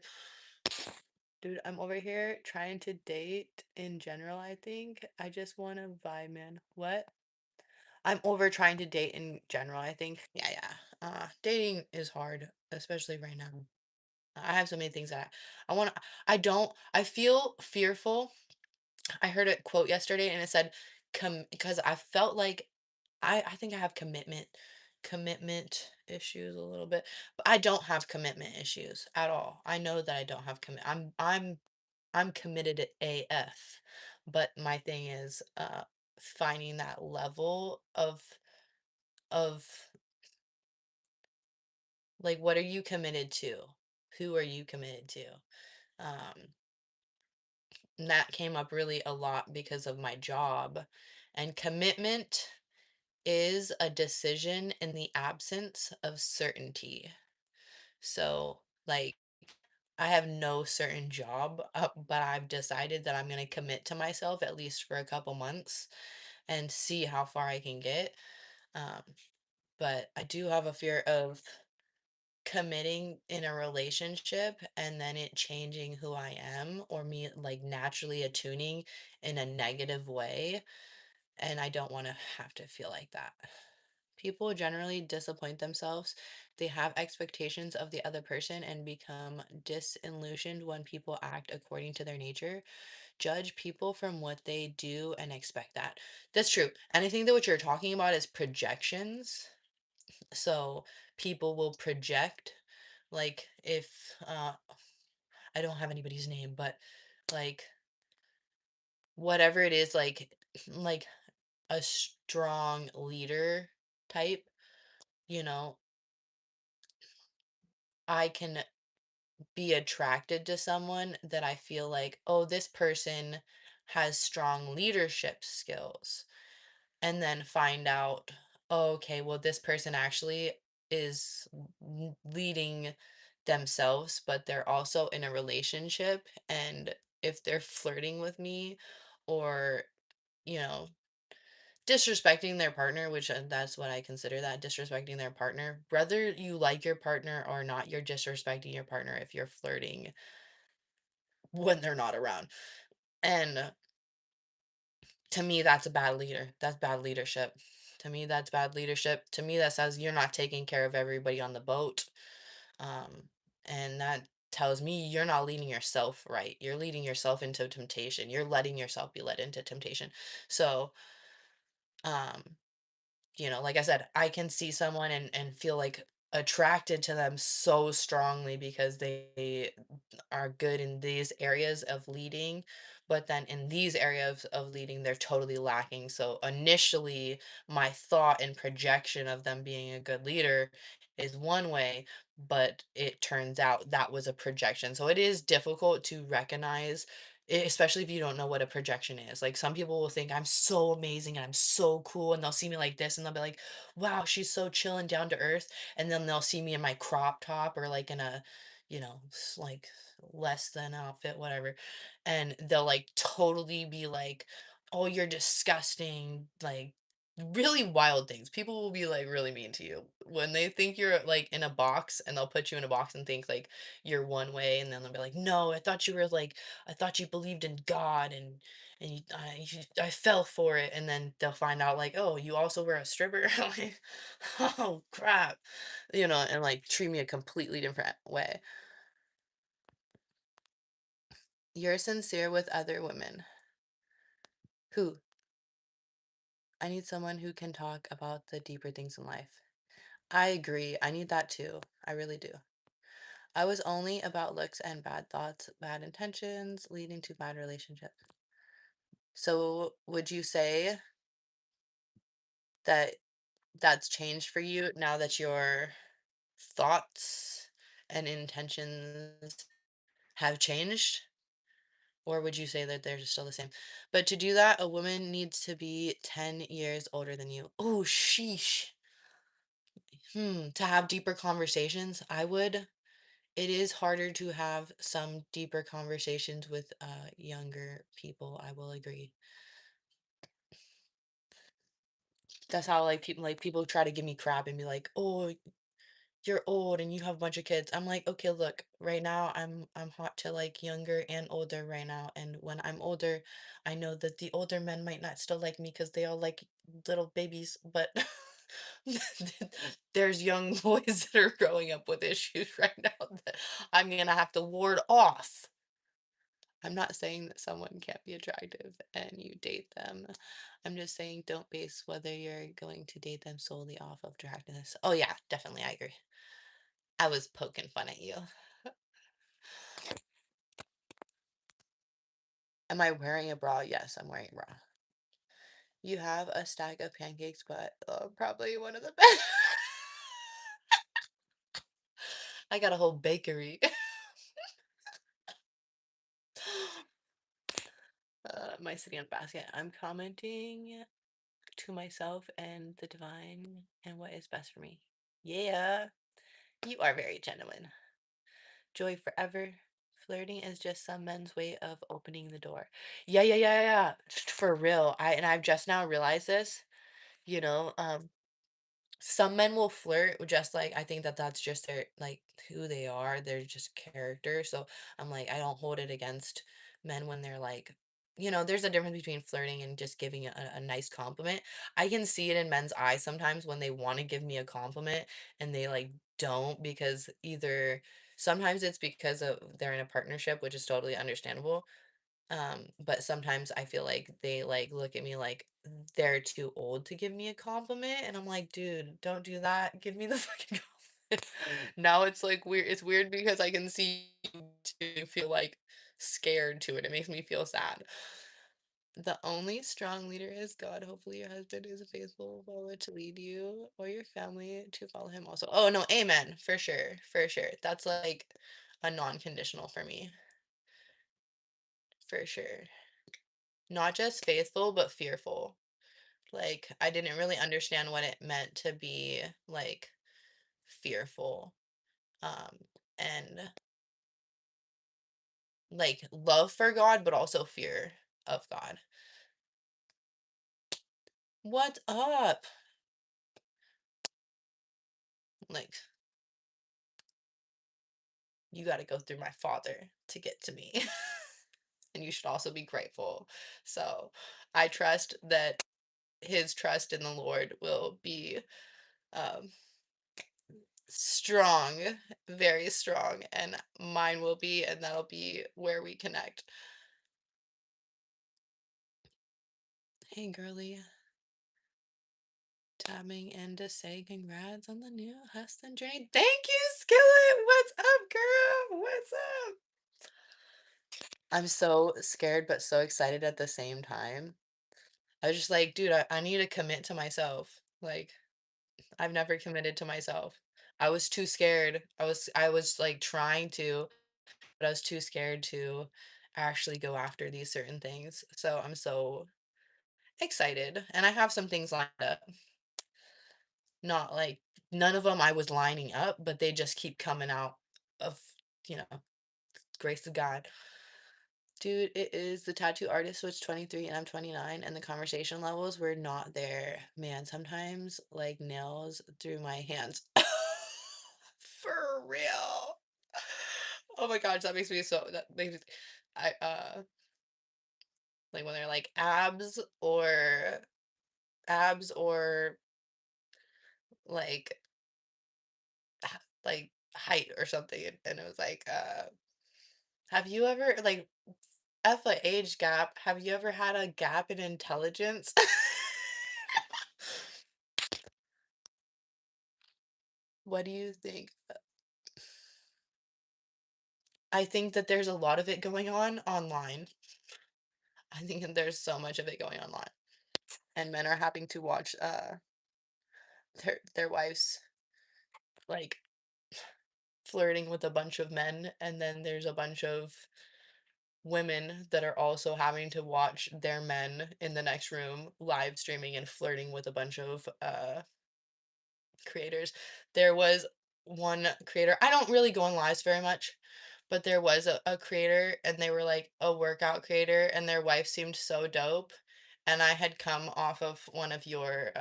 Dude, I'm over here trying to date in general, I think. I just want to vibe, man. What? I'm over trying to date in general, I think. Yeah, yeah. Dating is hard, especially right now. I have so many things that I feel fearful. I heard a quote yesterday and it said, because I felt like I think I have commitment issues a little bit, but I don't have commitment issues at all. I know that I don't have commit. I'm I'm committed to AF. But my thing is finding that level of like what are you committed to? Who are you committed to? Um and that came up really a lot because of my job. And commitment is a decision in the absence of certainty. So, like, I have no certain job, but I've decided that I'm going to commit to myself at least for a couple months and see how far I can get. Um, but I do have a fear of committing in a relationship and then it changing who I am or me like naturally attuning in a negative way. And I don't want to have to feel like that. People generally disappoint themselves. They have expectations of the other person and become disillusioned when people act according to their nature. Judge people from what they do and expect that. That's true. And I think that what you're talking about is projections. So people will project, like, if I don't have anybody's name, but like whatever it is, like a strong leader type, you know, I can be attracted to someone that I feel like, oh, this person has strong leadership skills. And then find out, oh, okay, well, this person actually is leading themselves, but they're also in a relationship. And if they're flirting with me or, you know, disrespecting their partner, which that's what I consider that disrespecting their partner, whether you like your partner or not, you're disrespecting your partner if you're flirting when they're not around. And to me, that's a bad leader. That's bad leadership. To me, that's bad leadership. To me, that says you're not taking care of everybody on the boat. Um, and that tells me you're not leading yourself right. You're leading yourself into temptation. You're letting yourself be led into temptation. So, um, like I said, I can see someone and feel like attracted to them so strongly because they are good in these areas of leading, but then in these areas of leading, they're totally lacking. So initially, my thought and projection of them being a good leader is one way, but it turns out that was a projection. So it is difficult to recognize. Especially if you don't know what a projection is. Like some people will think I'm so amazing and I'm so cool, and they'll see me like this and they'll be like, wow, she's so chill and down to earth. And then they'll see me in my crop top or like in a, like less than outfit, whatever. And they'll like totally be like, oh, you're disgusting. Like really wild things. People will be like really mean to you when they think you're like in a box and they'll put you in a box and think like you're one way. And then they'll be like, no, I thought you were like, I thought you believed in God I fell for it. And then they'll find out like, oh, you also were a stripper. Like, oh crap, and like treat me a completely different way. You're sincere with other women. Who? I need someone who can talk about the deeper things in life. I agree. I need that too. I really do. I was only about looks and bad thoughts, bad intentions, leading to bad relationships. So, would you say that that's changed for you now that your thoughts and intentions have changed? Or would you say that they're still the same? But to do that, a woman needs to be 10 years older than you. Oh, sheesh. To have deeper conversations, I would. It is harder to have some deeper conversations with younger people. I will agree. That's how like people try to give me crap and be like, "Oh, you're old and you have a bunch of kids." I'm like, "Okay, look, right now I'm hot to like younger and older right now. And when I'm older, I know that the older men might not still like me because they all like little babies, but there's young boys that are growing up with issues right now that I'm gonna have to ward off." I'm not saying that someone can't be attractive and you date them. I'm just saying don't base whether you're going to date them solely off of attractiveness. Oh yeah, definitely, I agree. I was poking fun at you. Am I wearing a bra? Yes, I'm wearing a bra. You have a stack of pancakes, but probably one of the best. I got a whole bakery. My sitting on basket. I'm commenting to myself and the divine and what is best for me. Yeah, you are very genuine. Joy forever. Flirting is just some men's way of opening the door. Yeah, yeah, yeah, yeah, yeah. For real. I've just now realized this. You know, some men will flirt with just like I think that that's just their like who they are. They're just character. So I'm like I don't hold it against men when they're like there's a difference between flirting and just giving a nice compliment. I can see it in men's eyes sometimes when they want to give me a compliment and they like don't because either sometimes it's because of they're in a partnership, which is totally understandable, but sometimes I feel like they like look at me like they're too old to give me a compliment, and I'm like, dude, don't do that. Give me the fucking compliment. Now it's like weird. It's weird because I can see you to feel like scared to it. It makes me feel sad. The only strong leader is God. Hopefully, your husband is a faithful follower to lead you or your family to follow him also. Oh, no, amen. For sure. For sure. That's like a non conditional for me. For sure. Not just faithful, but fearful. Like, I didn't really understand what it meant to be, like, fearful, um, and, like, love for God, but also fear of God. "What's up?" Like, "You gotta go through my father to get to me, and you should also be grateful." So, I trust that his trust in the Lord will be, um, strong, very strong, and mine will be, and that'll be where we connect. Hey, girly. Tapping in to say congrats on the new husband journey. Thank you, Skillet. What's up, girl? What's up? I'm so scared, but so excited at the same time. I was just like, dude, I need to commit to myself. Like, I've never committed to myself. I was too scared. I was like trying to, but I was too scared to actually go after these certain things. So I'm so excited. And I have some things lined up. Not like none of them I was lining up, but they just keep coming out of, you know, grace of God. Dude, it is the tattoo artist was 23 and I'm 29 and the conversation levels were not there. Man, sometimes like nails through my hands. For real. Oh my gosh, that makes me so that makes me I like when they're like abs or like like height or something and it was like have you ever like F a age gap, have you ever had a gap in intelligence? What do you think? I think that there's a lot of it going on online. I think that there's so much of it going online, and men are having to watch their wives like flirting with a bunch of men, and then there's a bunch of women that are also having to watch their men in the next room live streaming and flirting with a bunch of creators. There was one creator, I don't really go on lives very much, but there was a creator and they were like a workout creator and their wife seemed so dope. And I had come off of one of your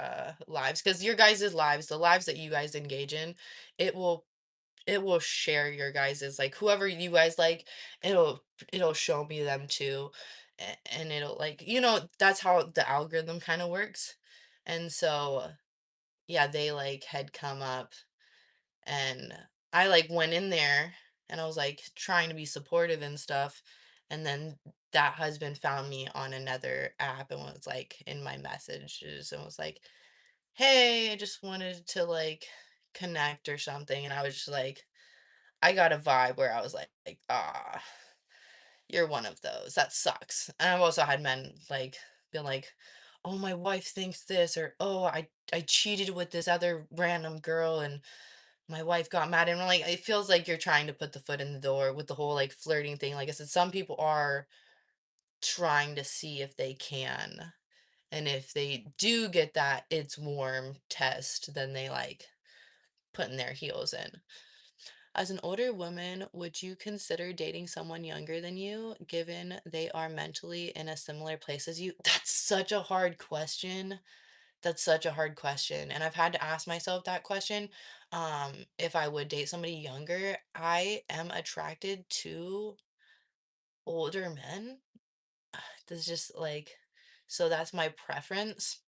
lives because your guys' lives, the lives that you guys engage in, it will it will share your guys's like whoever you guys like, it'll show me them too. And it'll like, that's how the algorithm kind of works. And so yeah, they like had come up and I like went in there and I was like trying to be supportive and stuff. And then that husband found me on another app and was like in my messages and was like, "Hey, I just wanted to like connect or something." And I was just like, I got a vibe where I was like, ah. you're one of those. That sucks. And I've also had men like be like, "Oh, my wife thinks this," or "Oh, I cheated with this other random girl and my wife got mad." And I'm like, it feels like you're trying to put the foot in the door with the whole like flirting thing. Like I said, some people are trying to see if they can. And if they do get that it's warm test, then they like putting their heels in. As an older woman, would you consider dating someone younger than you, given they are mentally in a similar place as you? That's such a hard question. That's such a hard question. And I've had to ask myself that question. If I would date somebody younger, I am attracted to older men. That's just like, so that's my preference.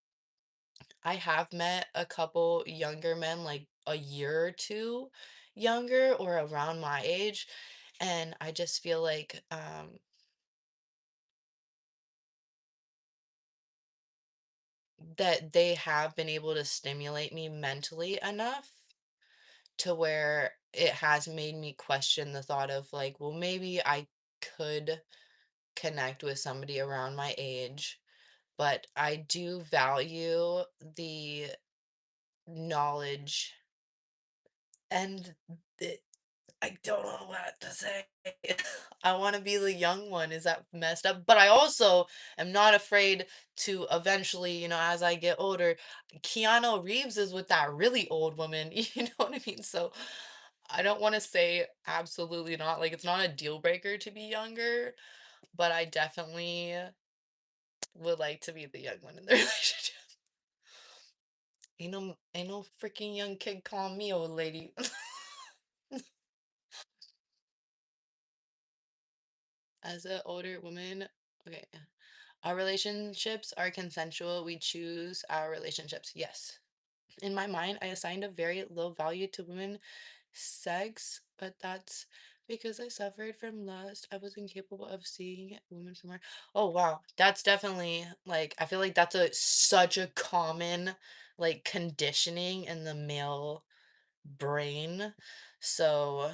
I have met a couple younger men, like a year or two younger or around my age, and I just feel like that they have been able to stimulate me mentally enough to where it has made me question the thought of like, well, maybe I could connect with somebody around my age, but I do value the knowledge and the I don't know what to say. I wanna be the young one, is that messed up? But I also am not afraid to eventually, as I get older. Keanu Reeves is with that really old woman, you know what I mean? So, I don't wanna say absolutely not, like, it's not a deal breaker to be younger, but I definitely would like to be the young one in the relationship. Ain't no freaking young kid calling me old lady. As an older woman, okay. Our relationships are consensual. We choose our relationships. Yes. In my mind, I assigned a very low value to women sex, but that's because I suffered from lust. I was incapable of seeing women from her. Oh wow, that's definitely like I feel like that's a such a common like conditioning in the male brain. So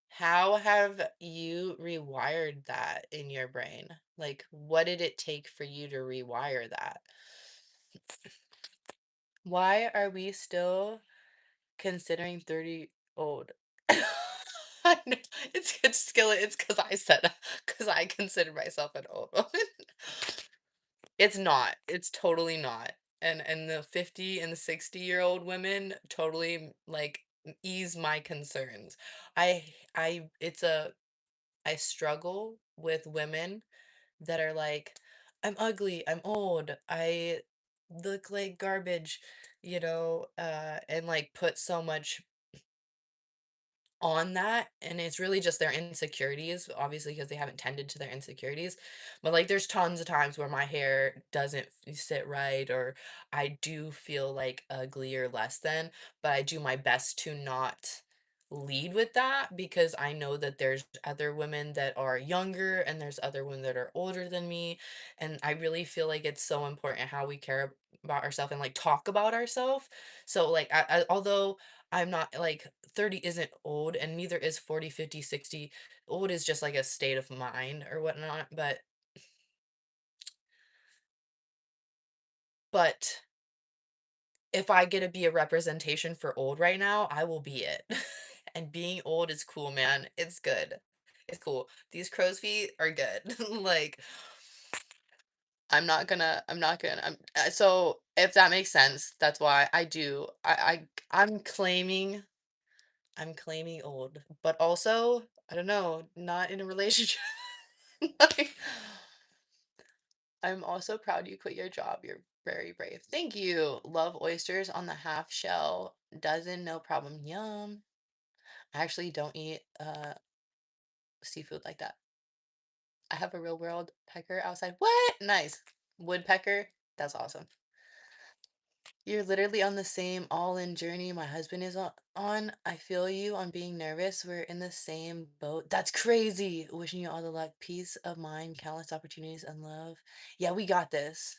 how have you rewired that in your brain? Like, what did it take for you to rewire that? Why are we still considering 30 old? I know, it's skill. It's because I said because I consider myself an old woman. It's not. It's totally not. And the 50 and the 60-year-old women totally like ease my concerns. It's a I struggle with women that are like, "I'm ugly, I'm old, I look like garbage," and like put so much on that, and it's really just their insecurities, obviously, because they haven't tended to their insecurities. But like, there's tons of times where my hair doesn't sit right, or I do feel like ugly or less than, but I do my best to not lead with that because I know that there's other women that are younger and there's other women that are older than me. And I really feel like it's so important how we care about ourselves and like talk about ourselves. So like although I'm not like 30 isn't old and neither is 40, 50, 60. Old is just like a state of mind or whatnot. But if I get to be a representation for old right now, I will be it. And being old is cool, man. It's good. It's cool. These crow's feet are good. Like so if that makes sense, that's why I do. I'm claiming old, but also, I don't know, not in a relationship. Like, I'm also proud you quit your job. You're very brave. Thank you. Love oysters on the half shell. Dozen, no problem. Yum. I actually don't eat seafood like that. I have a real world pecker outside. What? Nice. Woodpecker. That's awesome. You're literally on the same all-in journey my husband is on. I feel you on being nervous. We're in the same boat. That's crazy. Wishing you all the luck, peace of mind, countless opportunities, and love. Yeah, we got this.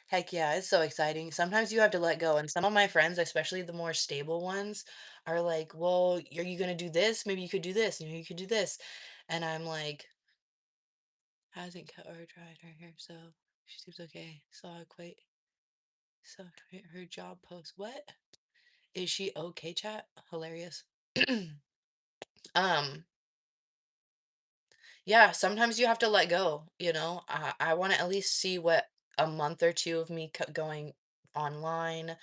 Heck yeah, it's so exciting. Sometimes you have to let go. And some of my friends, especially the more stable ones, are like, well, are you going to do this? Maybe you could do this. You could do this. And I'm like, hasn't cut or dried her hair, so she seems okay. Saw a quite so her job post. What? Is she okay, chat? Hilarious. um, yeah, sometimes you have to let go, you know? I want to at least see what a month or two of me going online,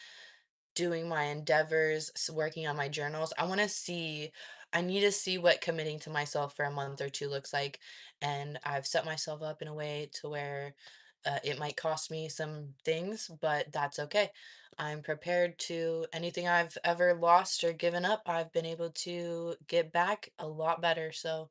doing my endeavors, working on my journals. I need to see what committing to myself for a month or two looks like. And I've set myself up in a way to where it might cost me some things, but that's okay. I'm prepared to anything I've ever lost or given up, I've been able to get back a lot better. So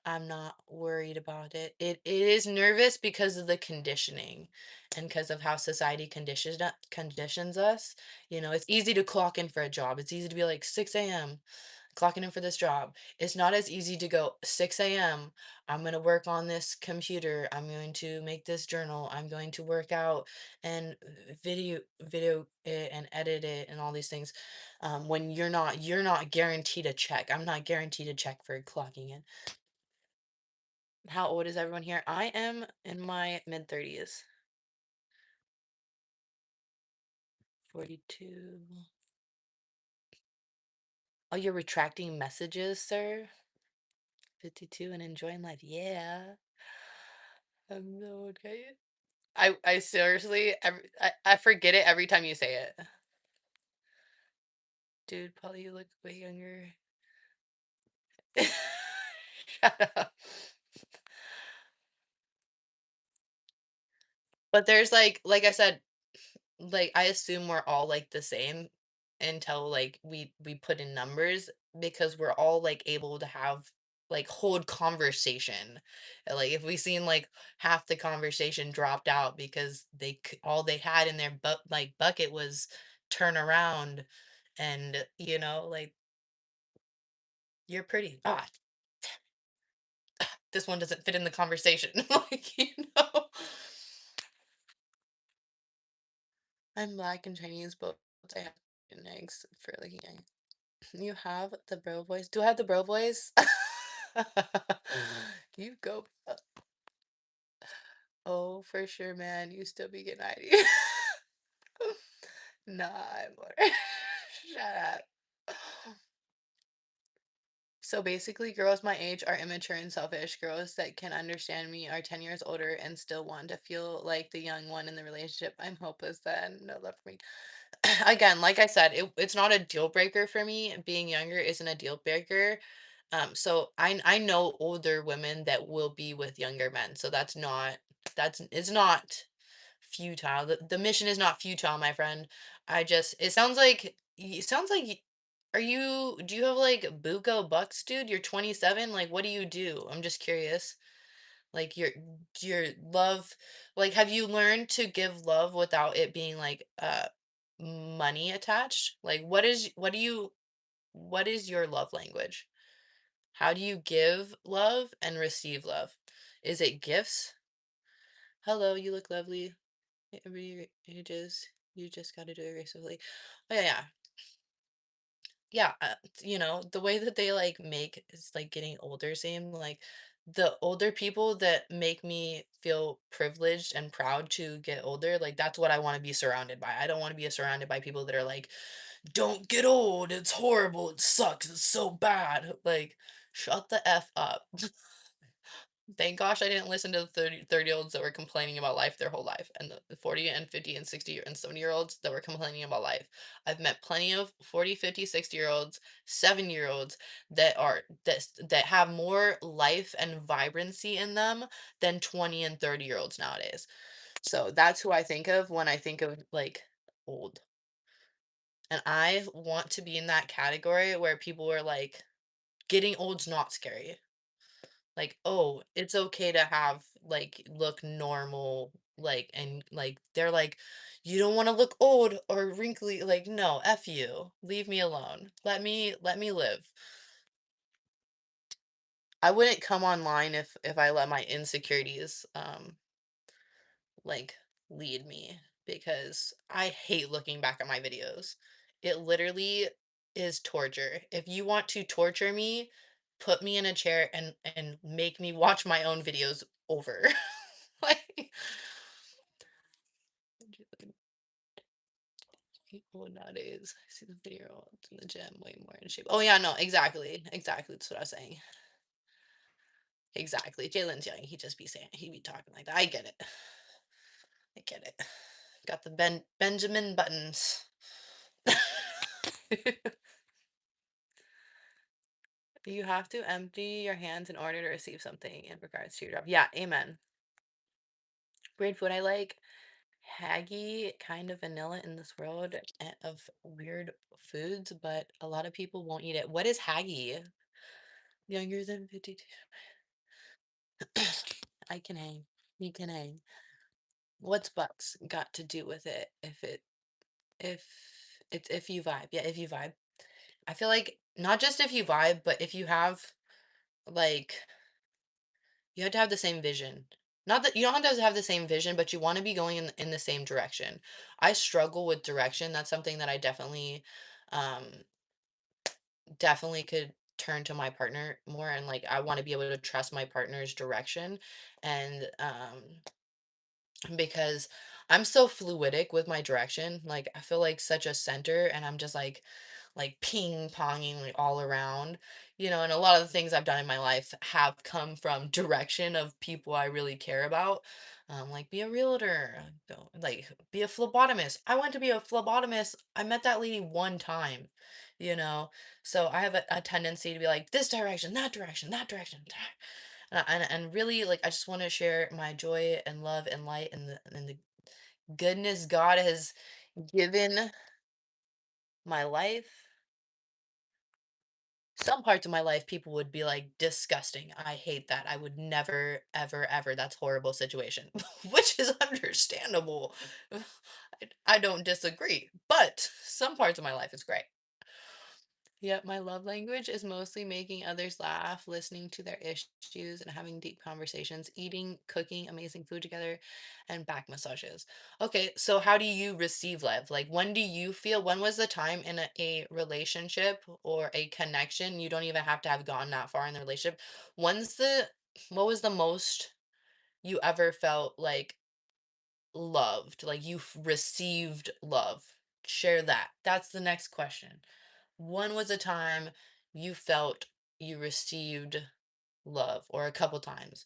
I'm not worried about it. It is nervous because of the conditioning and because of how society conditions us. You know, it's easy to clock in for a job. It's easy to be like 6 a.m. clocking in for this job. It's not as easy to go 6 a.m. I'm going to work on this computer. I'm going to make this journal. I'm going to work out and video it and edit it and all these things. When you're not guaranteed a check. I'm not guaranteed a check for clocking in. How old is everyone here? I am in my mid 30s. 42. Oh, you're retracting messages, sir? 52 and enjoying life. Yeah. I'm so okay. I seriously I forget it every time you say it. Dude, Polly, you look way younger. Shut up. But there's like I said, like I assume we're all like the same until like we put in numbers because we're all like able to have like hold conversation. Like if we seen like half the conversation dropped out because all they had in their bucket was turn around and like you're pretty. Ah, this one doesn't fit in the conversation. Like, I'm black and Chinese, but I have Asian eggs for like you have the bro voice. Do I have the bro voice? You go. Oh, for sure, man. You still be getting ID. Nah, I'm bored. Shut up. So basically, girls my age are immature and selfish. Girls that can understand me are 10 years older and still want to feel like the young one in the relationship. I'm hopeless then. No love for me. Again, like I said, it's not a deal breaker for me. Being younger isn't a deal breaker. So I know older women that will be with younger men. So that's it's not futile. The mission is not futile, my friend. It sounds like do you have like Buko Bucks, dude? You're 27. Like what do you do? I'm just curious. Like your love, like have you learned to give love without it being like money attached? Like what is your love language? How do you give love and receive love? Is it gifts? Hello, you look lovely. Every ages, you just got to do it gracefully. Oh yeah, yeah. The way that they like make is like getting older seem like the older people that make me feel privileged and proud to get older. Like that's what I want to be surrounded by. I don't want to be surrounded by people that are like, "Don't get old. It's horrible. It sucks. It's so bad." Like, shut the f up. Thank gosh I didn't listen to the 30-year-olds that were complaining about life their whole life and the 40 and 50 and 60 and 70-year-olds that were complaining about life. I've met plenty of 40, 50, 60-year-olds, 7-year-olds that have more life and vibrancy in them than 20 and 30-year-olds nowadays. So that's who I think of when I think of like old. And I want to be in that category where people are like, getting old's not scary. Like, oh, it's okay to have like look normal, like and like they're like, you don't want to look old or wrinkly. Like, no, F you. Leave me alone. Let me live. I wouldn't come online if I let my insecurities like lead me because I hate looking back at my videos. It literally is torture. If you want to torture me, put me in a chair and make me watch my own videos over. Like, people nowadays, I see the video in the gym way more in shape. Oh yeah, no, exactly, exactly. That's what I was saying. Exactly. Jalen's young. He just be saying he be talking like that. I get it. I get it. Got the Benjamin Buttons. You have to empty your hands in order to receive something in regards to your job. Yeah, amen. Weird food I like. Haggy, kind of vanilla in this world of weird foods, but a lot of people won't eat it. What is haggy? Younger than 52. I can hang. You can hang. What's bucks got to do with it? If if you vibe. Yeah, if you vibe. I feel like not just if you vibe, but if you have like you have to have the same vision. Not that you don't have to have the same vision, but you want to be going in the same direction. I struggle with direction. That's something that I um definitely could turn to my partner more, and like I want to be able to trust my partner's direction, and because I'm so fluidic with my direction. Like I feel like such a center, and I'm just like ping ponging like all around, and a lot of the things I've done in my life have come from direction of people I really care about. Like be a realtor, like be a phlebotomist. I went to be a phlebotomist. I met that lady one time, you know. So I have a tendency to be like this direction, that direction, that direction. And really like I just want to share my joy and love and light and the goodness God has given my life. Some parts of my life people would be like disgusting. I hate that. I would never ever ever. That's horrible situation, which is understandable. I don't disagree, but some parts of my life is great. Yep, my love language is mostly making others laugh, listening to their issues, and having deep conversations, eating, cooking amazing food together, and back massages. Okay, so how do you receive love? Like, when was the time in a relationship or a connection? You don't even have to have gone that far in the relationship. When's what was the most you ever felt like loved? Like received love? Share that. That's the next question. When was a time you felt you received love, or a couple times?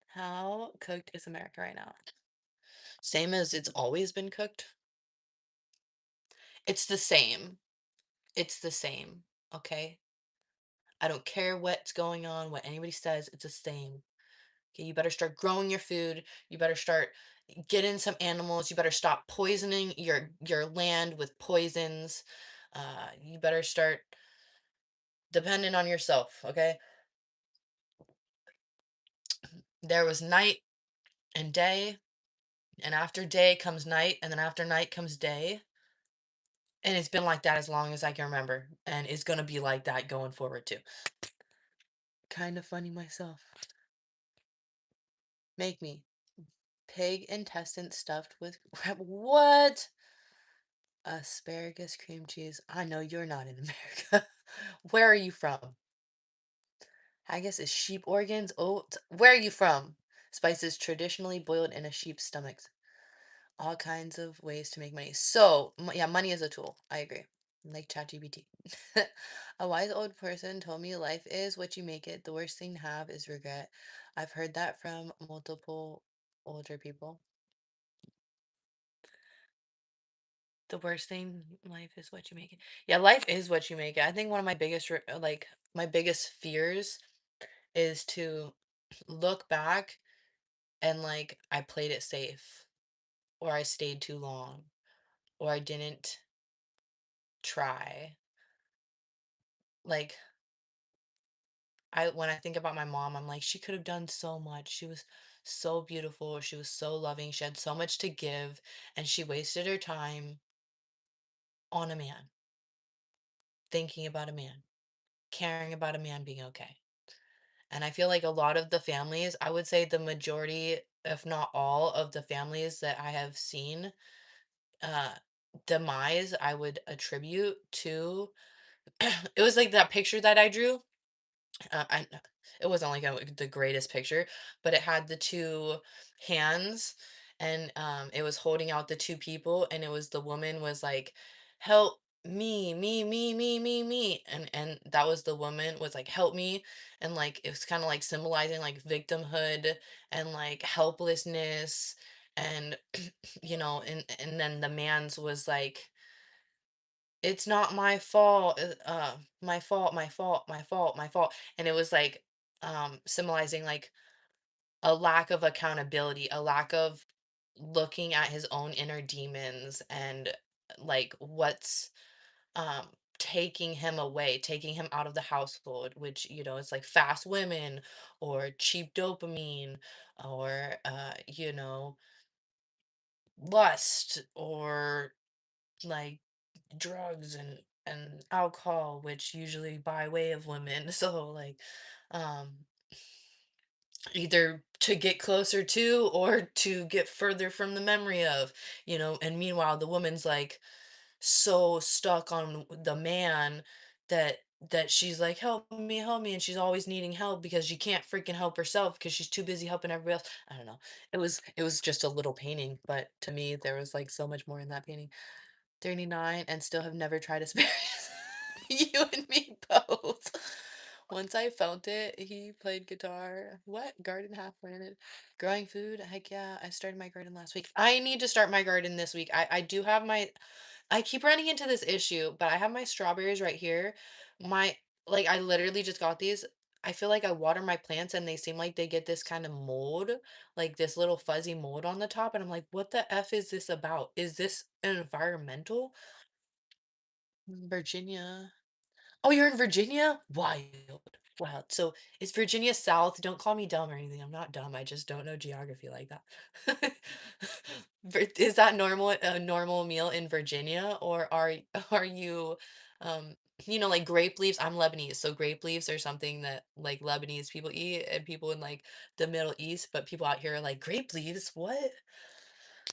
How cooked is America right now? Same as it's always been cooked? It's the same. It's the same. Okay? I don't care what's going on, what anybody says, it's the same. Okay, you better start growing your food. You better start getting some animals. You better stop poisoning your land with poisons. You better start depending on yourself, okay? There was night and day, and after day comes night, and then after night comes day. And it's been like that as long as I can remember, and it's gonna be like that going forward too. Kind of funny myself. Make me pig intestine stuffed with crab. What? Asparagus cream cheese. I know you're not in America. Where are you from? Haggis is sheep organs. Oh, where are you from? Spices traditionally boiled in a sheep's stomach. All kinds of ways to make money. So, yeah, money is a tool. I agree. Like ChatGPT. A wise old person told me life is what you make it. The worst thing to have is regret. I've heard that from multiple older people. The worst thing in life is what you make it. Yeah, life is what you make it. I think one of my biggest my biggest fears is to look back and like I played it safe, or I stayed too long, or I didn't try. Like I when I think about my mom, I'm like, she could have done so much. She was so beautiful. She was so loving. She had so much to give, and she wasted her time on a man, thinking about a man, caring about a man being okay. And I feel like a lot of the families, I would say the majority, if not all of the families that I have seen, uh, demise, I would attribute to it was like that picture that I drew. I it wasn't like the greatest picture, but it had the 2 hands, and, it was holding out the 2 people, and it was the woman was like, "Help me," and that was the woman was like, "Help me," and, like, it was kinda, like, symbolizing, like, victimhood and, like, helplessness, and, and then the man's was like, "It's not my fault, my fault, my fault, my fault, my fault." And it was like, symbolizing like a lack of accountability, a lack of looking at his own inner demons and like what's taking him away, taking him out of the household, which, it's like fast women or cheap dopamine or lust or like drugs and alcohol, which usually by way of women. So like, um, either to get closer to or to get further from the memory of, and meanwhile the woman's like so stuck on the man that she's like, help me, and she's always needing help because she can't freaking help herself because she's too busy helping everybody else. I don't know. It was just a little painting, but to me there was like so much more in that painting. 39 and still have never tried asparagus. You and me both. Once I felt it, he played guitar. What? Garden half planted. Growing food? Heck yeah. I started my garden last week. I need to start my garden this week. I do have my I keep running into this issue, but I have my strawberries right here. My like I literally just got these. I feel like I water my plants and they seem like they get this kind of mold, like this little fuzzy mold on the top. And I'm like, what the F is this about? Is this environmental? Virginia. Oh, you're in Virginia? Wild. Wild. So is Virginia South? Don't call me dumb or anything. I'm not dumb. I just don't know geography like that. Is that a normal meal in Virginia, or are you, um, like grape leaves? I'm Lebanese, so grape leaves are something that like Lebanese people eat and people in like the Middle East, but people out here are like grape leaves. What?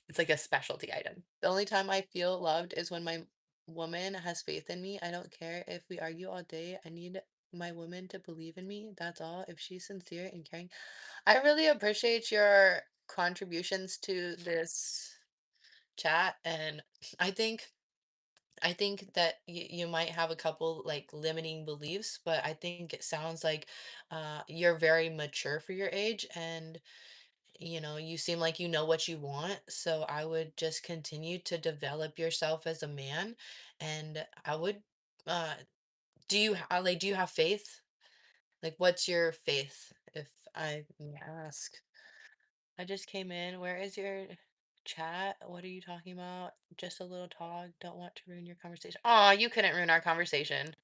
It's like a specialty item. The only time I feel loved is when my woman has faith in me. I don't care if we argue all day. I need my woman to believe in me. That's all. If she's sincere and caring. I really appreciate your contributions to this chat, and I think I think that you might have a couple like limiting beliefs, but I think it sounds like you're very mature for your age, and you seem like you know what you want, so I would just continue to develop yourself as a man, and I would uh do you have faith? Like what's your faith, if I may ask? I just came in. Where is your chat? What are you talking about? Just a little talk. Don't want to ruin your conversation. Aw, you couldn't ruin our conversation.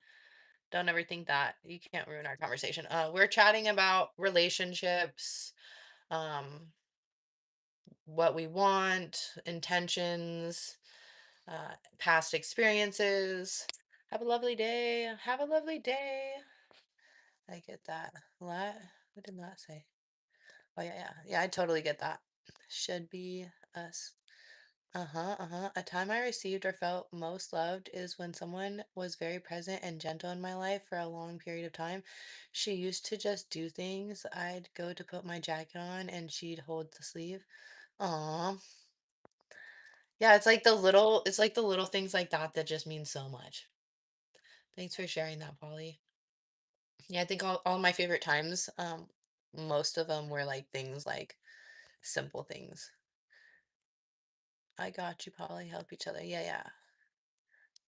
Don't ever think that. You can't ruin our conversation. We're chatting about relationships, um, what we want, intentions, past experiences. Have a lovely day. Have a lovely day. I get that. What? What did that say? Oh yeah, yeah, yeah. I totally get that. Should be us. Uh-huh, uh-huh. A time I received or felt most loved is when someone was very present and gentle in my life for a long period of time. She used to just do things. I'd go to put my jacket on and she'd hold the sleeve. Aw. Yeah, it's like the little things like that that just mean so much. Thanks for sharing that, Polly. Yeah, I think all my favorite times, most of them were like things like simple things. I got you, Polly. Help each other. Yeah, yeah.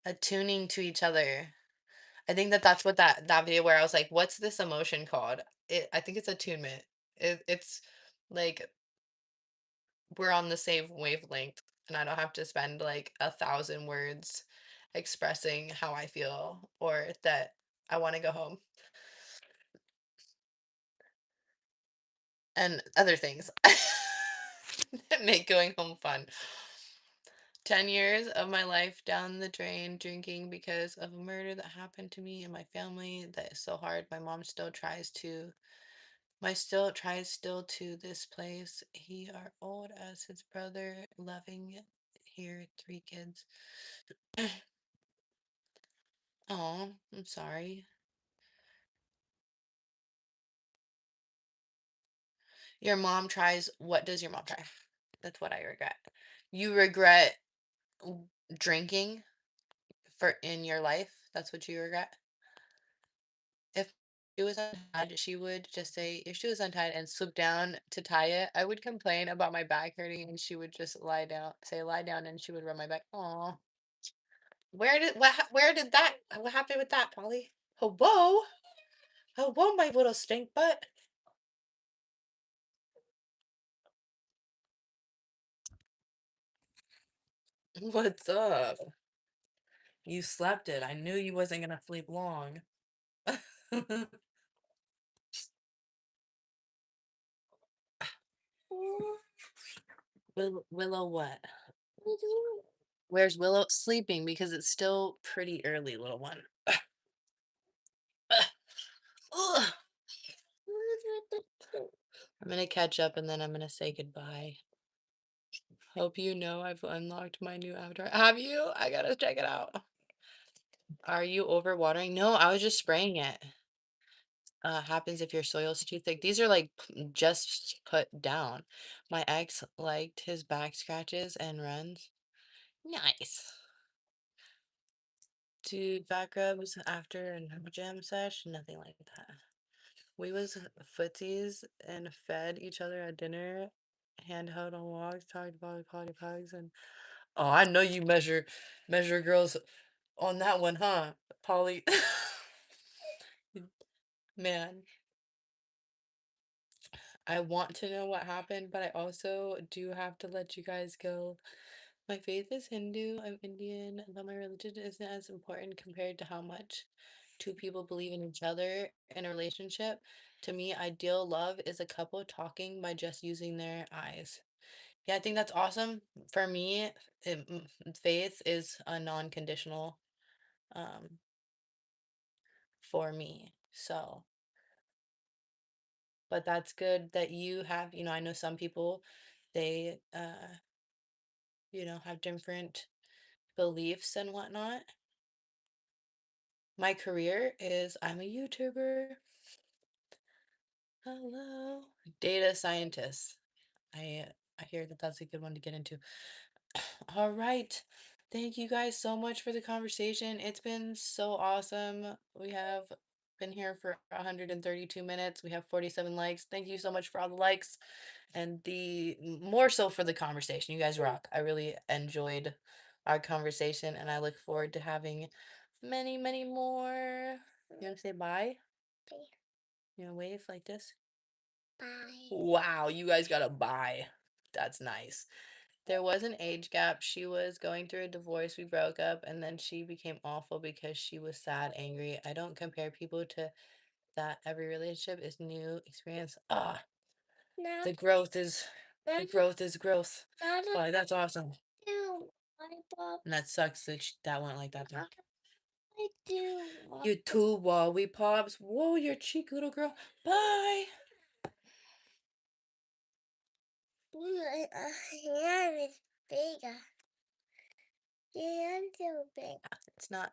Attuning to each other. I think that's what that video where I was like, "What's this emotion called?" I think it's attunement. It's like we're on the same wavelength, and I don't have to spend like 1,000 words expressing how I feel or that I want to go home and other things that make going home fun. 10 years of my life down the drain drinking because of a murder that happened to me and my family that is so hard. My mom still tries still to this place. He are old as his brother, loving here, 3 kids. Oh, I'm sorry. Your mom tries what does your mom try? That's what I regret. You regret w drinking for in your life? That's what you regret? If she was untied, she would just say if she was untied and swoop down to tie it, I would complain about my back hurting, and she would just lie down say, "Lie down," and she would rub my back. Aw. Where did that what happened with that, Polly? Oh, whoa. Oh, whoa, my little stink butt. What's up? You slept it. I knew you wasn't gonna sleep long. Willow what? Where's Willow? Sleeping because it's still pretty early, little one. Ugh. I'm gonna catch up and then I'm gonna say goodbye. Hope you know I've unlocked my new avatar. Have you? I gotta check it out. Are you overwatering? No, I was just spraying it. Happens if your soil's too thick. These are like just put down. My ex liked his back scratches and runs. Nice. Do back rubs after a gym sesh? Nothing like that. We was footsies and fed each other at dinner, handheld on walks, talked about quality pugs, and oh, I know you measure girls on that one, huh, Polly? Man, I want to know what happened, but I also do have to let you guys go. My faith is Hindu, I'm Indian, though my religion isn't as important compared to how much two people believe in each other in a relationship. To me, ideal love is a couple talking by just using their eyes. Yeah, I think that's awesome. For me, faith is a non-conditional um for me. So, but that's good that you have, I know some people they have different beliefs and whatnot. My career is I'm a YouTuber. Hello. Data scientist. I hear that that's a good one to get into. All right. Thank you guys so much for the conversation. It's been so awesome. We have been here for 132 minutes. We have 47 likes. Thank you so much for all the likes and the more so for the conversation. You guys rock. I really enjoyed our conversation and I look forward to having many, many more. You want to say bye? You want to wave like this? Bye. Wow, you guys got a bye. That's nice. There was an age gap. She was going through a divorce. We broke up, and then she became awful because she was sad, angry. I don't compare people to that. Every relationship is new experience. Ah, no, the growth is growth. Why, that's awesome. And that sucks that that went like that. Though. I do. You too, Wally Pops. Whoa, you're a cheeky little girl. Bye. Yeah, it's bigger. Yeah, I'm so big. It's not.